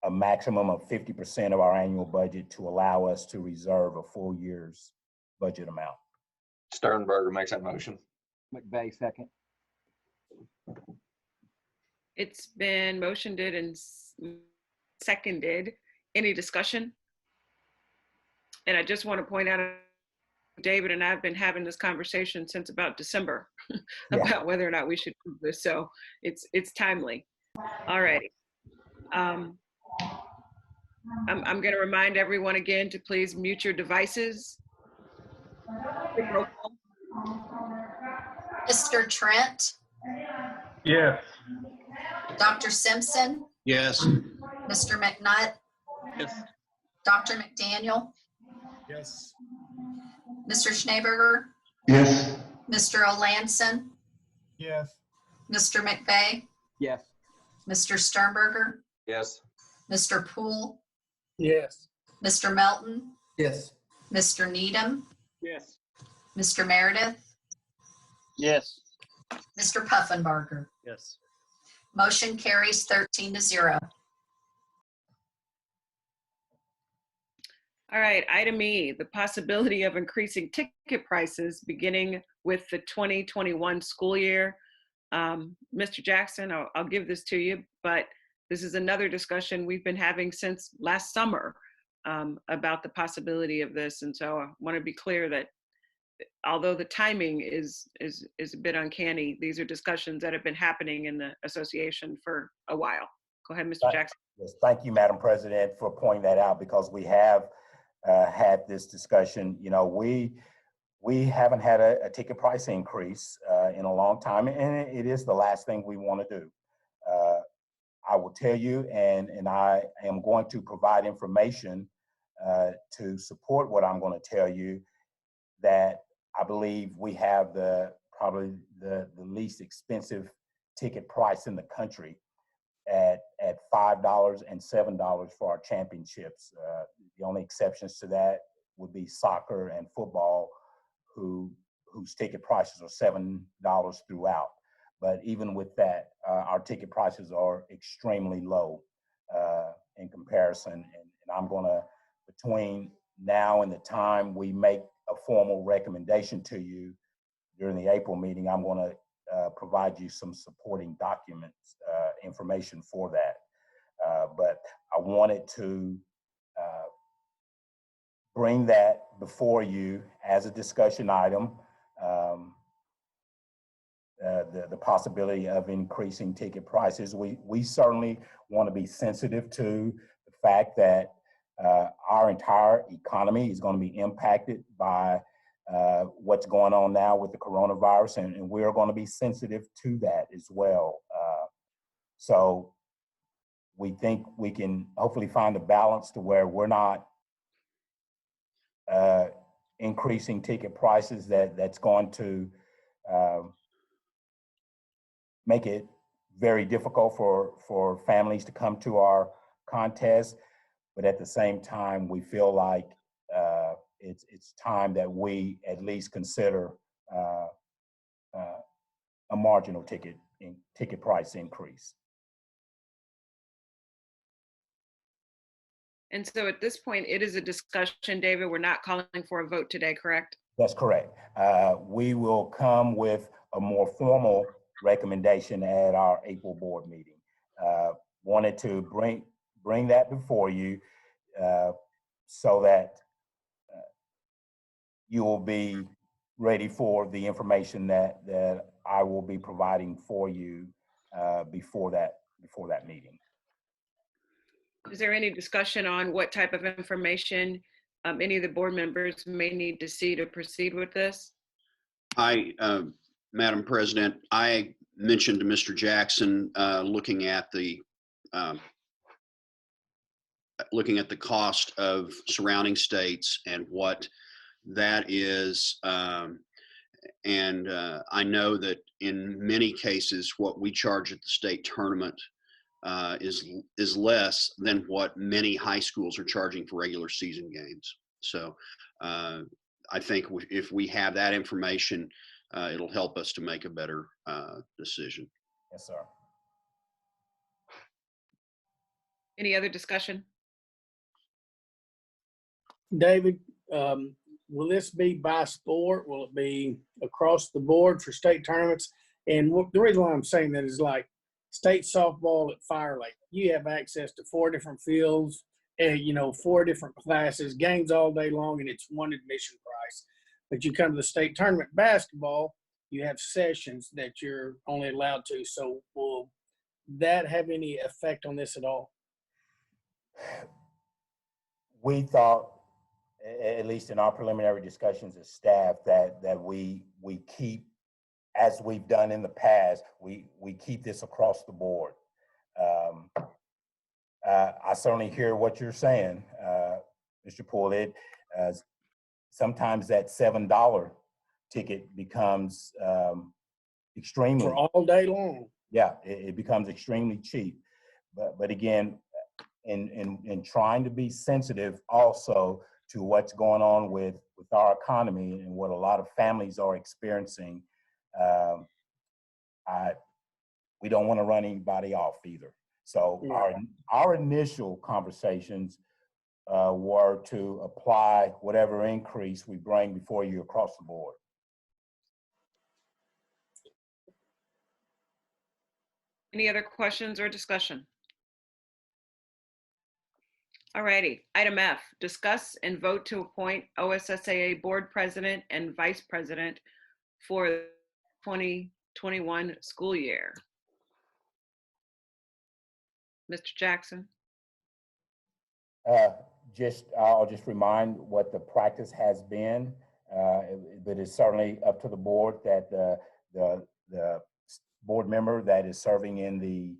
a maximum of 50% of our annual budget to allow us to reserve a full year's budget amount. Sternberger makes that motion. McVeigh, second. It's been motioned and seconded. Any discussion? And I just want to point out, David and I have been having this conversation since about December about whether or not we should do this. So it's timely. All righty. I'm going to remind everyone again to please mute your devices. Mr. Trent, Yes. Dr. Simpson, Yes. Mr. McNutt, Yes. Dr. McDaniel, Yes. Mr. Schneeberger, Yes. Mr. Olanson, Yes. Mr. McVeigh, Yes. Mr. Sternberger, Yes. Mr. Poole, Yes. Mr. Melton, Yes. Mr. Needham, Yes. Mr. Meredith, Yes. Mr. Puffenbarger. Yes. Motion carries 13-0. All right, item E, the possibility of increasing ticket prices beginning with the 2021 school year. Mr. Jackson, I'll give this to you, but this is another discussion we've been having since last summer about the possibility of this. And so I want to be clear that although the timing is a bit uncanny, these are discussions that have been happening in the association for a while. Go ahead, Mr. Jackson. Yes, thank you, Madam President, for pointing that out, because we have had this discussion. You know, we haven't had a ticket price increase in a long time, and it is the last thing we want to do. I will tell you, and I am going to provide information to support what I'm going to tell you, that I believe we have probably the least expensive ticket price in the country at $5 and $7 for our championships. The only exceptions to that would be soccer and football, whose ticket prices are $7 throughout. But even with that, our ticket prices are extremely low in comparison. And I'm going to, between now and the time we make a formal recommendation to you during the April meeting, I'm going to provide you some supporting documents, information for that. But I wanted to bring that before you as a discussion item, the possibility of increasing ticket prices. We certainly want to be sensitive to the fact that our entire economy is going to be impacted by what's going on now with the coronavirus, and we're going to be sensitive to that as well. So we think we can hopefully find a balance to where we're not increasing ticket prices that's going to make it very difficult for families to come to our contest. But at the same time, we feel like it's time that we at least consider a marginal ticket price increase. And so at this point, it is a discussion, David. We're not calling for a vote today, correct? That's correct. We will come with a more formal recommendation at our April board meeting. Wanted to bring that before you so that you will be ready for the information that I will be providing for you before that meeting. Is there any discussion on what type of information any of the board members may need to see to proceed with this? Madam President, I mentioned to Mr. Jackson looking at the cost of surrounding states and what that is. And I know that in many cases, what we charge at the state tournament is less than what many high schools are charging for regular season games. So I think if we have that information, it'll help us to make a better decision. Yes, sir. Any other discussion? David, will this be by sport? Will it be across the board for state tournaments? And the reason why I'm saying that is, like state softball at Fire Lake, you have access to 4 different fields, and 4 different classes, games all day long, and it's one admission price. But you come to the state tournament basketball, you have sessions that you're only allowed to. So will that have any effect on this at all? We thought, at least in our preliminary discussions as staff, that we keep, as we've done in the past, we keep this across the board. I certainly hear what you're saying, Mr. Poole. Sometimes that $7 ticket becomes extremely. For all day long. Yeah, it becomes extremely cheap. But again, in trying to be sensitive also to what's going on with our economy and what a lot of families are experiencing, we don't want to run anybody off either. So our initial conversations were to apply whatever increase we bring before you across the board. Any other questions or discussion? All righty. Item F, discuss and vote to appoint OSSAA Board President and Vice President for the 2021 school year. Mr. Jackson. I'll just remind what the practice has been, but it's certainly up to the board that the board member that is serving in the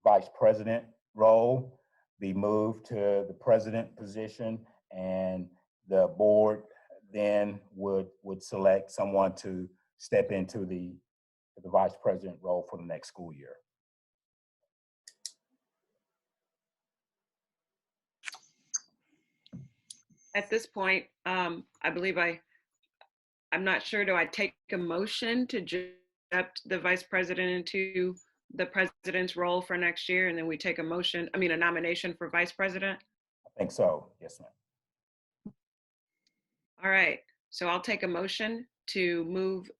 vice president role be moved to the president position, and the board then would select someone to step into the vice president role for the next school year. At this point, I believe I'm not sure, do I take a motion to accept the vice president into the president's role for next year, and then we take a nomination for vice president? I think so, yes, ma'am. All right, so I'll take a motion to move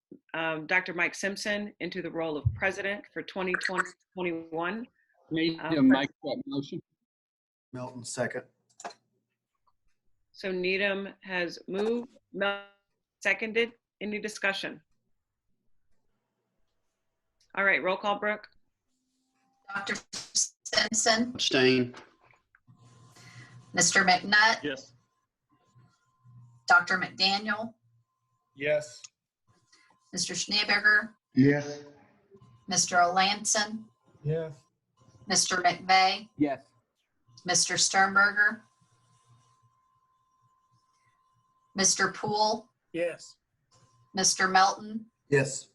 Dr. Mike Simpson into the role of president for 2020-21. Need to make that motion. Melton, second. So Needham has moved, Mel seconded. Any discussion? All right, roll call, Brooke. Dr. Simpson, Abstain. Mr. McNutt, Yes. Dr. McDaniel, Yes. Mr. Schneeberger, Yes. Mr. Alanson, Yes. Mr. McVeigh, Yes. Mr. Sternberger, Mr. Poole, Yes. Mr. Melton, Yes.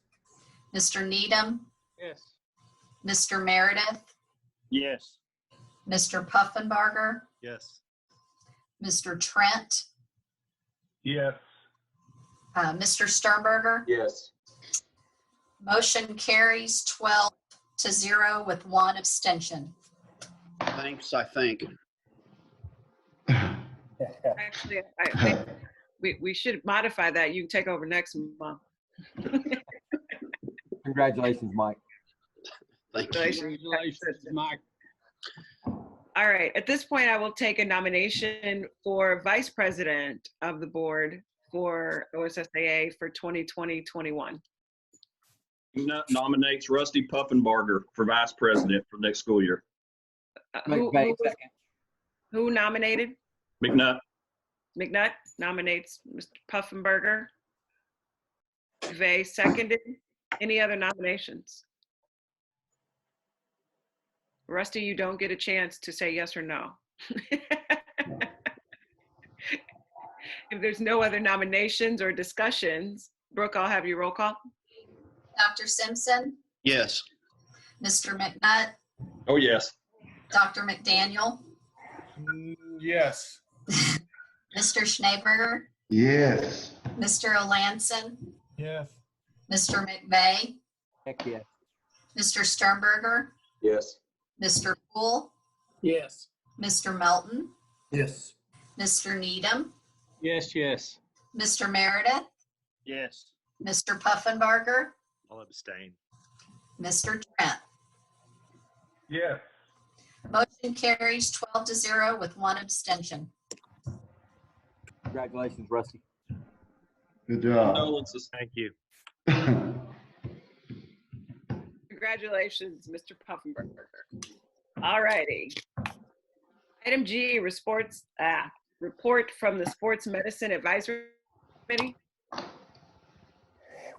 Mr. Needham, Yes. Mr. Meredith, Yes. Mr. Puffenbarger, Yes. Mr. Trent, Yes. Mr. Sternberger. Yes. Motion carries 12-0 with 1 abstention. Thanks, I think. Actually, I think we should modify that. You can take over next month. Congratulations, Mike. Thank you. Congratulations, Mike. All right, at this point, I will take a nomination for vice president of the board for OSSAA for 2020-21. Nominates Rusty Puffenbarger for vice president for next school year. Who nominated? McNutt. McNutt nominates Mr. Puffenbarger. McVeigh seconded. Any other nominations? Rusty, you don't get a chance to say yes or no. If there's no other nominations or discussions, Brooke, I'll have you roll call. Dr. Simpson, Yes. Mr. McNutt, Oh, yes. Dr. McDaniel, Yes. Mr. Schneeberger, Yes. Mr. Alanson, Yes. Mr. McVeigh, Heck yes. Mr. Sternberger, Yes. Mr. Poole, Yes. Mr. Melton, Yes. Mr. Needham, Yes, yes. Mr. Meredith, Yes. Mr. Puffenbarger, I'll abstain. Mr. Trent. Yes. Motion carries 12-0 with 1 abstention. Congratulations, Rusty. Good job. Condolences. Thank you. Congratulations, Mr. Puffenbarger. All righty. Item G, report from the Sports Medicine Advisory Committee.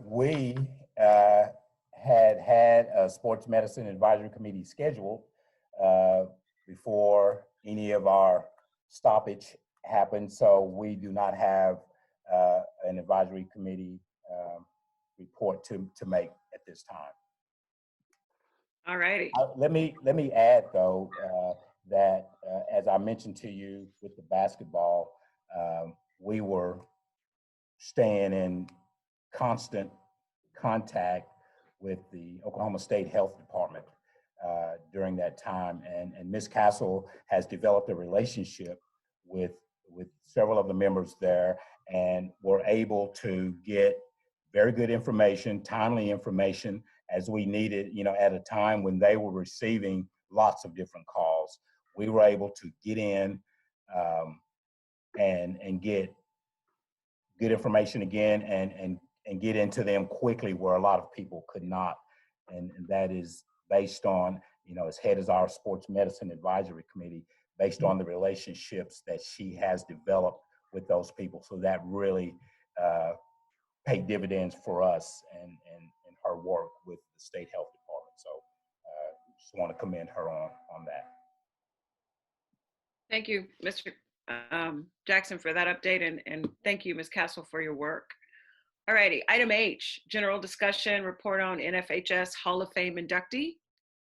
We had a sports medicine advisory committee scheduled before any of our stoppage happened, so we do not have an advisory committee report to make at this time. All righty. Let me add though that as I mentioned to you with the basketball, we were staying in constant contact with the Oklahoma State Health Department during that time, and Ms. Castle has developed a relationship with several of the members there, and were able to get very good information, timely information as we needed, you know, at a time when they were receiving lots of different calls. We were able to get in and get good information again and get into them quickly where a lot of people could not. And that is based on, you know, as head of our sports medicine advisory committee, based on the relationships that she has developed with those people. So that really paid dividends for us and her work with the state health department. So just want to commend her on that. Thank you, Mr. Jackson, for that update, and thank you, Ms. Castle, for your work. All righty, item H, general discussion, report on NFHS Hall of Fame inductee.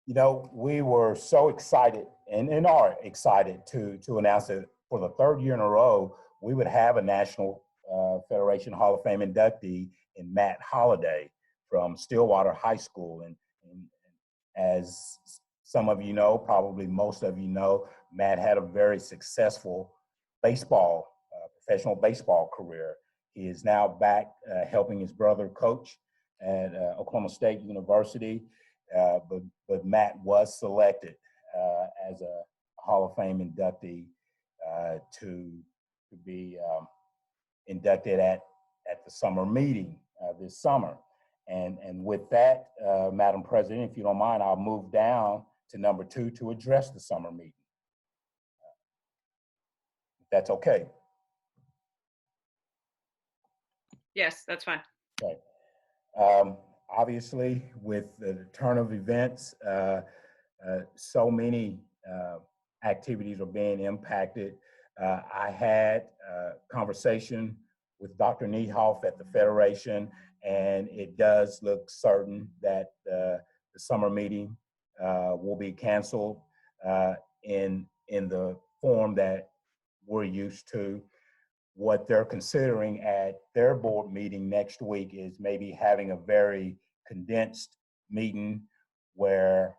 You know, we were so excited and are excited to announce that for the third year in a row, we would have a National Federation Hall of Fame inductee in Matt Holliday from Stillwater High School. And as some of you know, probably most of you know, Matt had a very successful professional baseball career. He is now back helping his brother coach at Oklahoma State University. But Matt was selected as a Hall of Fame inductee to be inducted at the summer meeting this summer. And with that, Madam President, if you don't mind, I'll move down to number 2 to address the summer meeting. If that's okay. Yes, that's fine. Okay. Obviously, with the turn of events, so many activities are being impacted. I had a conversation with Dr. Niehoff at the Federation, and it does look certain that the summer meeting will be canceled in the form that we're used to. What they're considering at their board meeting next week is maybe having a very condensed meeting where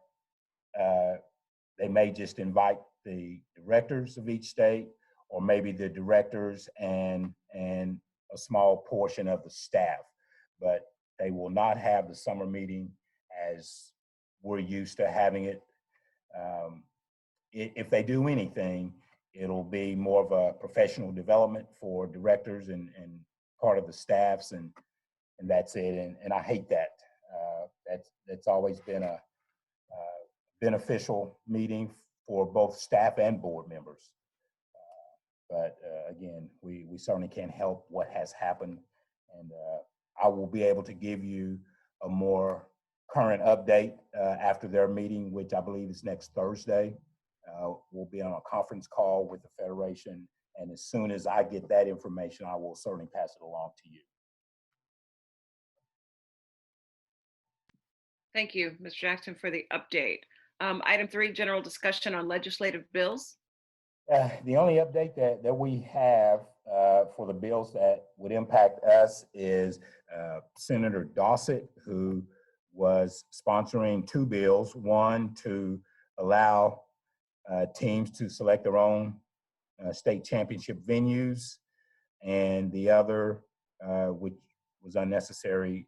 they may just invite the directors of each state, or maybe the directors and a small portion of the staff. But they will not have the summer meeting as we're used to having it. If they do anything, it'll be more of a professional development for directors and part of the staffs, and that's it. And I hate that. That's always been a beneficial meeting for both staff and board members. But again, we certainly can't help what has happened, and I will be able to give you a more current update after their meeting, which I believe is next Thursday. We'll be on a conference call with the Federation, and as soon as I get that information, I will certainly pass it along to you. Thank you, Mr. Jackson, for the update. Item 3, general discussion on legislative bills. The only update that we have for the bills that would impact us is Senator Dossett, who was sponsoring 2 bills, one to allow teams to select their own state championship venues, and the other, which was unnecessary,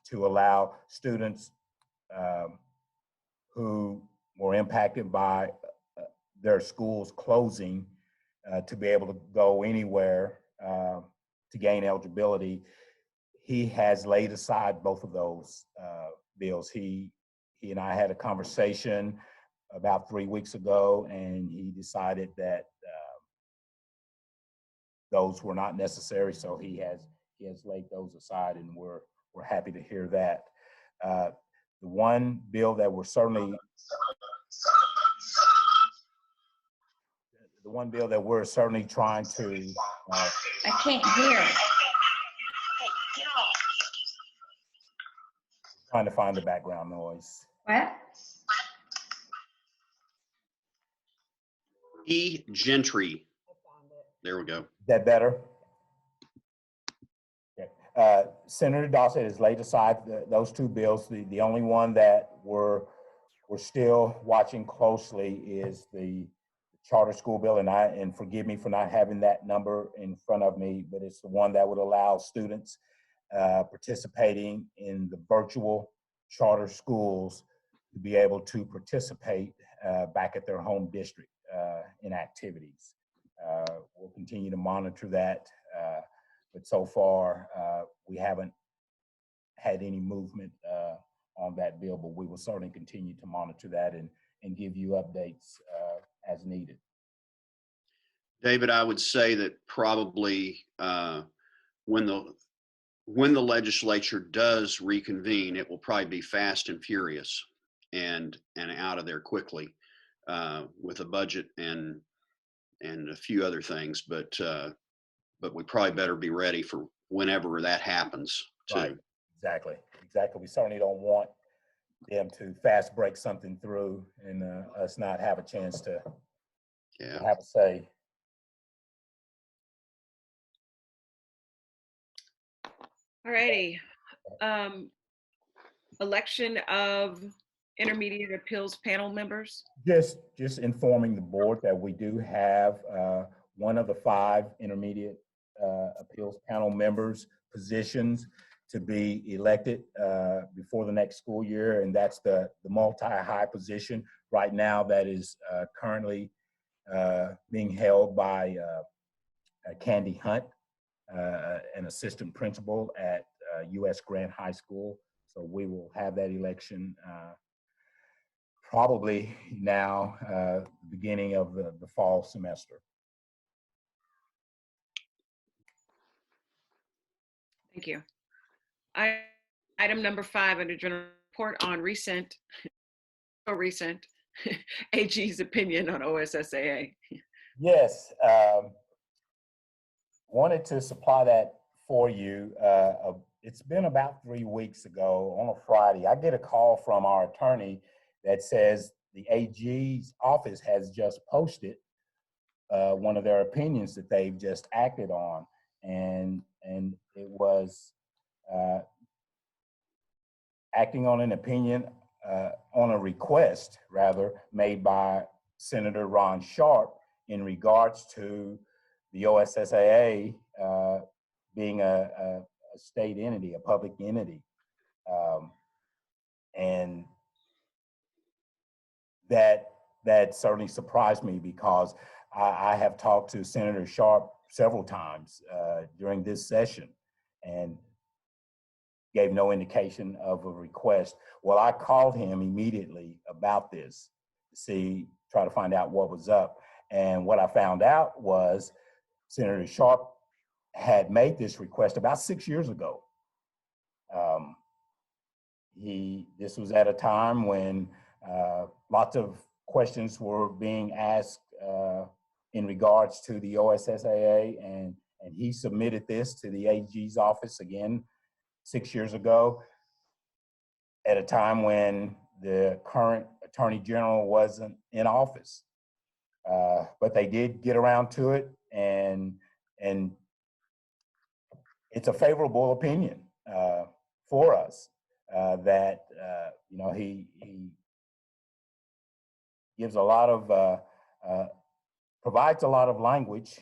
to allow students who were impacted by their schools closing to be able to go anywhere to gain eligibility. He has laid aside both of those bills. He and I had a conversation about 3 weeks ago, and he decided that those were not necessary. So he has laid those aside, and we're happy to hear that. The one bill that we're certainly one bill that we're certainly trying to. I can't hear. Trying to find the background noise. What? E. Gentry. There we go. Is that better? Okay. Senator Dossett has laid aside those two bills. The only one that we're still watching closely is the charter school bill, and forgive me for not having that number in front of me, but it's the one that would allow students participating in the virtual charter schools to be able to participate back at their home district in activities. We'll continue to monitor that, but so far we haven't had any movement on that bill, but we will certainly continue to monitor that and give you updates as needed. David, I would say that probably when the legislature does reconvene, it will probably be fast and furious and out of there quickly with a budget and a few other things. But we probably better be ready for whenever that happens too. Right. Exactly. We certainly don't want them to fast break something through and us not have a chance to have a say. All righty. Election of intermediate appeals panel members. Just informing the board that we do have one of the 5 intermediate appeals panel members positions to be elected before the next school year, and that's the multi-high position right now that is currently being held by Candy Hunt, an assistant principal at U.S. Grant High School. So we will have that election probably now, beginning of the fall semester. Thank you. Item number 5 under general report on recent AG's opinion on OSSAA. Yes, wanted to supply that for you. It's been about 3 weeks ago on a Friday. I get a call from our attorney that says the AG's office has just posted one of their opinions that they've just acted on, and it was acting on an opinion on a request rather made by Senator Ron Sharp in regards to the OSSAA being a state entity, a public entity. And that certainly surprised me because I have talked to Senator Sharp several times during this session and gave no indication of a request. Well, I called him immediately about this to try to find out what was up. And what I found out was Senator Sharp had made this request about 6 years ago. This was at a time when lots of questions were being asked in regards to the OSSAA, and he submitted this to the AG's office again 6 years ago at a time when the current Attorney General wasn't in office. But they did get around to it, and it's a favorable opinion for us that he gives a lot of provides a lot of language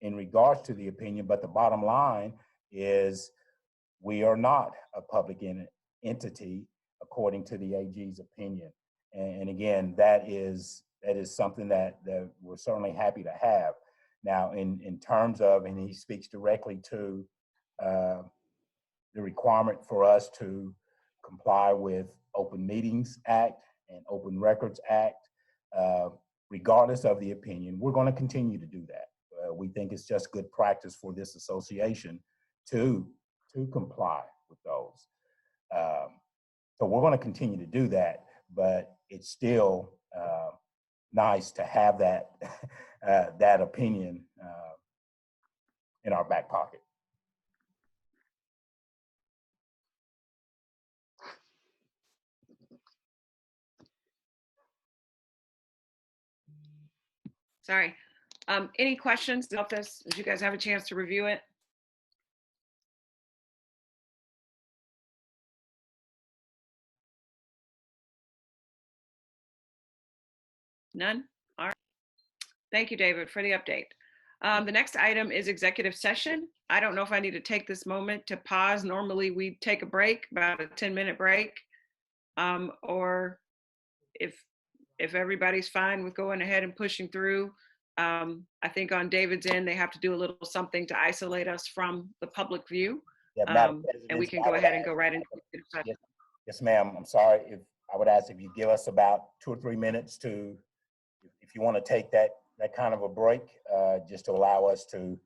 in regards to the opinion, but the bottom line is we are not a public entity according to the AG's opinion. And again, that is something that we're certainly happy to have. Now, in terms of, and he speaks directly to the requirement for us to comply with Open Meetings Act and Open Records Act, regardless of the opinion, we're going to continue to do that. We think it's just good practice for this association to comply with those. So we're going to continue to do that, but it's still nice to have that that opinion in our back pocket. Sorry. Any questions about this? Did you guys have a chance to review it? None? All right. Thank you, David, for the update. The next item is executive session. I don't know if I need to take this moment to pause. Normally we take a break, about a 10-minute break. Or if everybody's fine with going ahead and pushing through, I think on David's end, they have to do a little something to isolate us from the public view. Yeah, Madam And we President, can I go would ahead and ask- go right into executive session. Yes, ma'am. I'm sorry. If I would ask if you give us about 2 or 3 minutes to, if you want to take that kind of a break, just to allow us to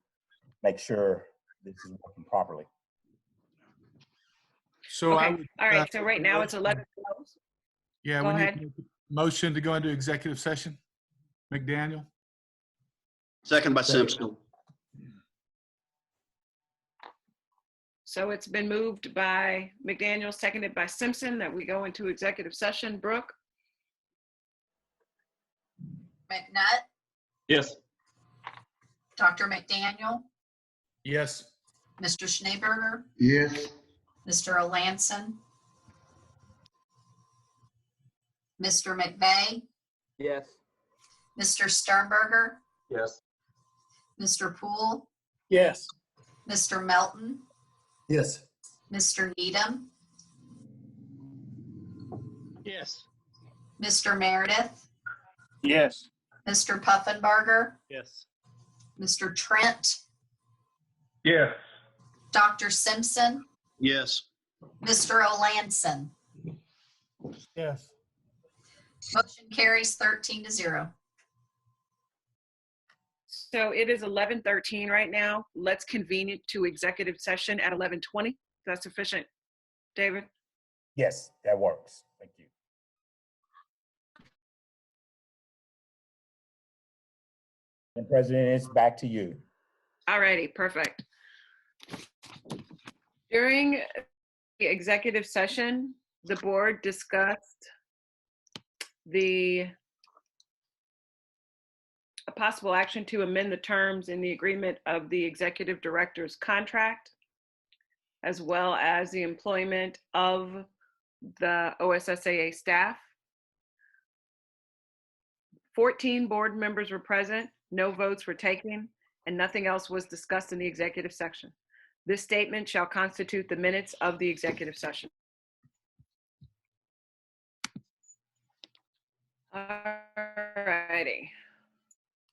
make sure this is working properly. So Okay. I would, All right. So right now it's 11. yeah, Go we need ahead. to make a motion to go into executive session. McDaniel? Second by Simpson. So it's been moved by McDaniel, seconded by Simpson, that we go into executive session. Brooke? McNutt, Yes. Dr. McDaniel, Yes. Mr. Schneeberger, Yes. Mr. Alanson, Mr. McVeigh, Yes. Mr. Sternberger, Yes. Mr. Poole, Yes. Mr. Melton, Yes. Mr. Needham, Yes. Mr. Meredith, Yes. Mr. Puffenbarger, Yes. Mr. Trent, Yes. Dr. Simpson, Yes. Mr. Alanson. Yes. Motion carries 13-0. So it is 11:13 right now. Let's convene it to executive session at 11:20. Is that sufficient, David? Yes, that works. Thank you. And President, it's back to you. All righty, perfect. During the executive session, the board discussed a possible action to amend the terms in the agreement of the executive director's contract, as well as the employment of the OSSAA staff. 14 board members were present, no votes were taken, and nothing else was discussed in the executive session. This statement shall constitute the minutes of the executive session. All righty.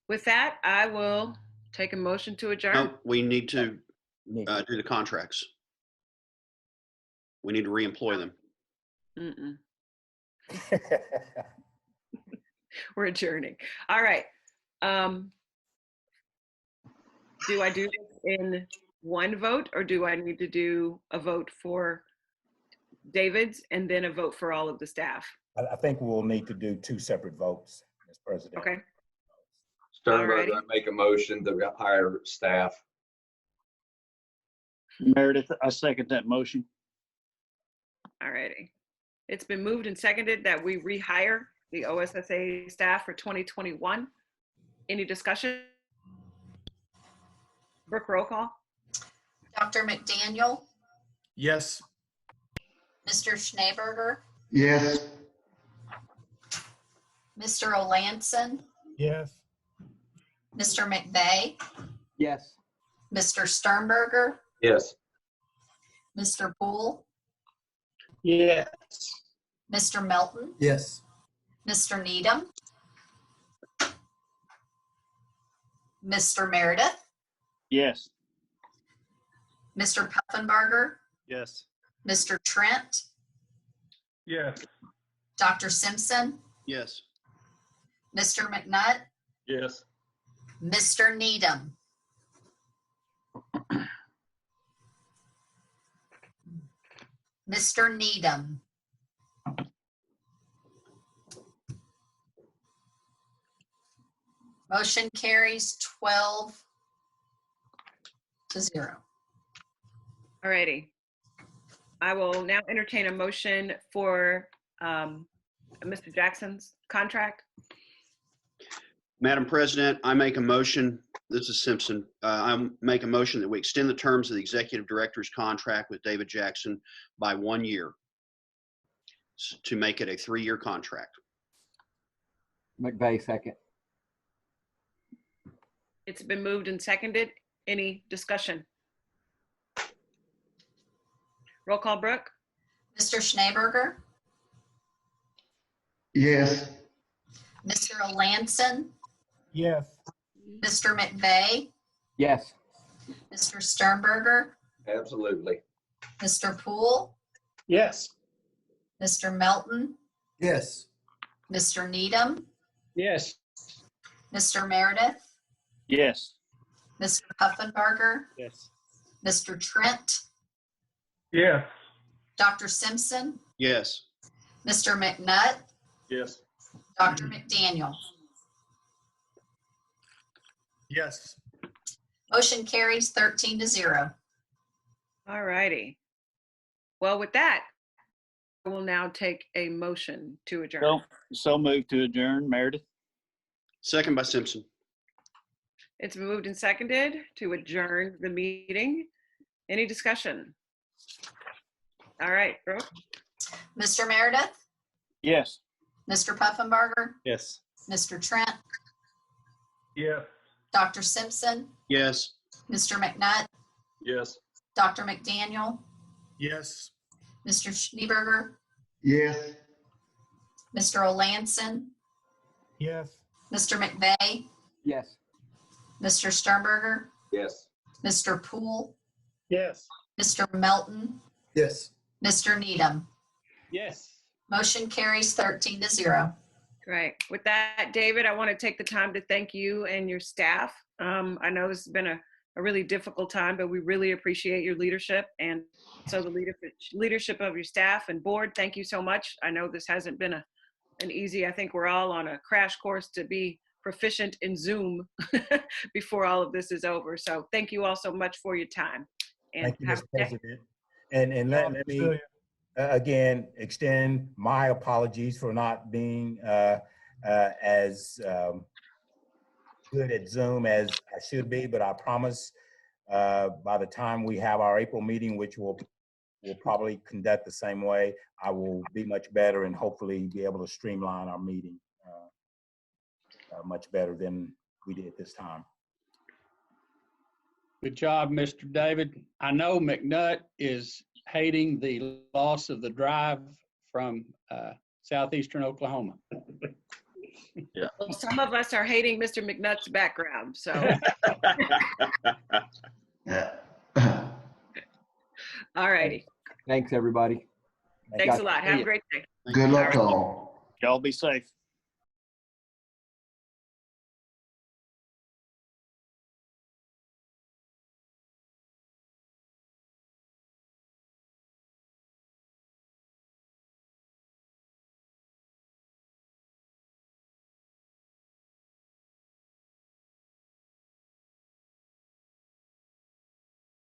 With that, I will take a motion to adjourn. No, we need to do the contracts. We need to reemploy them. Mm-mm. We're adjourning. All right. Do I do this in one vote, or do I need to do a vote for David's and then a vote for all of the staff? I think we'll need to do 2 separate votes, Ms. President. Okay. Sternberger, Alrighty. I make a motion to hire staff. Meredith, I second that motion. All righty. It's been moved and seconded that we rehire the OSSAA staff for 2021. Any discussion? Brooke, roll call. Dr. McDaniel, Yes. Mr. Schneeberger, Yes. Mr. Alanson, Yes. Mr. McVeigh, Yes. Mr. Sternberger, Yes. Mr. Poole, Yes. Mr. Melton, Yes. Mr. Needham, Mr. Meredith, Yes. Mr. Puffenbarger, Yes. Mr. Trent, Yes. Dr. Simpson, Yes. Mr. McNutt, Yes. Mr. Needham. Mr. Needham. Motion carries 12-0. All righty. I will now entertain a motion for Mr. Jackson's contract. Madam President, I make a motion, this is Simpson, I make a motion that we extend the terms of the executive director's contract with David Jackson by 1 year to make it a 3-year contract. McVeigh, second. It's been moved and seconded. Any discussion? Roll call, Brooke? Mr. Schneeberger, Yes. Mr. Alanson, Yes. Mr. McVeigh, Yes. Mr. Sternberger, Absolutely. Mr. Poole, Yes. Mr. Melton, Yes. Mr. Needham, Yes. Mr. Meredith, Yes. Mr. Puffenbarger, Yes. Mr. Trent, Yes. Dr. Simpson, Yes. Mr. McNutt, Yes. Dr. McDaniel. Yes. Motion carries 13-0. All righty. Well, with that, I will now take a motion to adjourn. So move to adjourn, Meredith. Second by Simpson. It's been moved and seconded to adjourn the meeting. Any discussion? All right, Brooke? Mr. Meredith, Yes. Mr. Puffenbarger, Yes. Mr. Trent, Yes. Dr. Simpson, Yes. Mr. McNutt, Yes. Dr. McDaniel, Yes. Mr. Schneeberger, Yes. Mr. Alanson, Yes. Mr. McVeigh, Yes. Mr. Sternberger, Yes. Mr. Poole, Yes. Mr. Melton, Yes. Mr. Needham. Yes. Motion carries 13-0. Great. With that, David, I want to take the time to thank you and your staff. I know this has been a really difficult time, but we really appreciate your leadership, and so the leadership of your staff and board. Thank you so much. I know this hasn't been an easy, I think we're all on a crash course to be proficient in Zoom before all of this is over. So thank you all so much for your time. And Thank you, have Mr. a good day. President. And let me again extend my apologies for not being as good at Zoom as I should be, but I promise by the time we have our April meeting, which we'll probably conduct the same way, I will be much better and hopefully be able to streamline our meeting much better than we did this time. Good job, Mr. David. I know McNutt is hating the loss of the drive from southeastern Oklahoma. Yeah. Well, some of us are hating Mr. McNutt's background, so. All righty. Thanks, everybody. Thanks a lot. Have a great day. Good luck to all. Y'all be safe.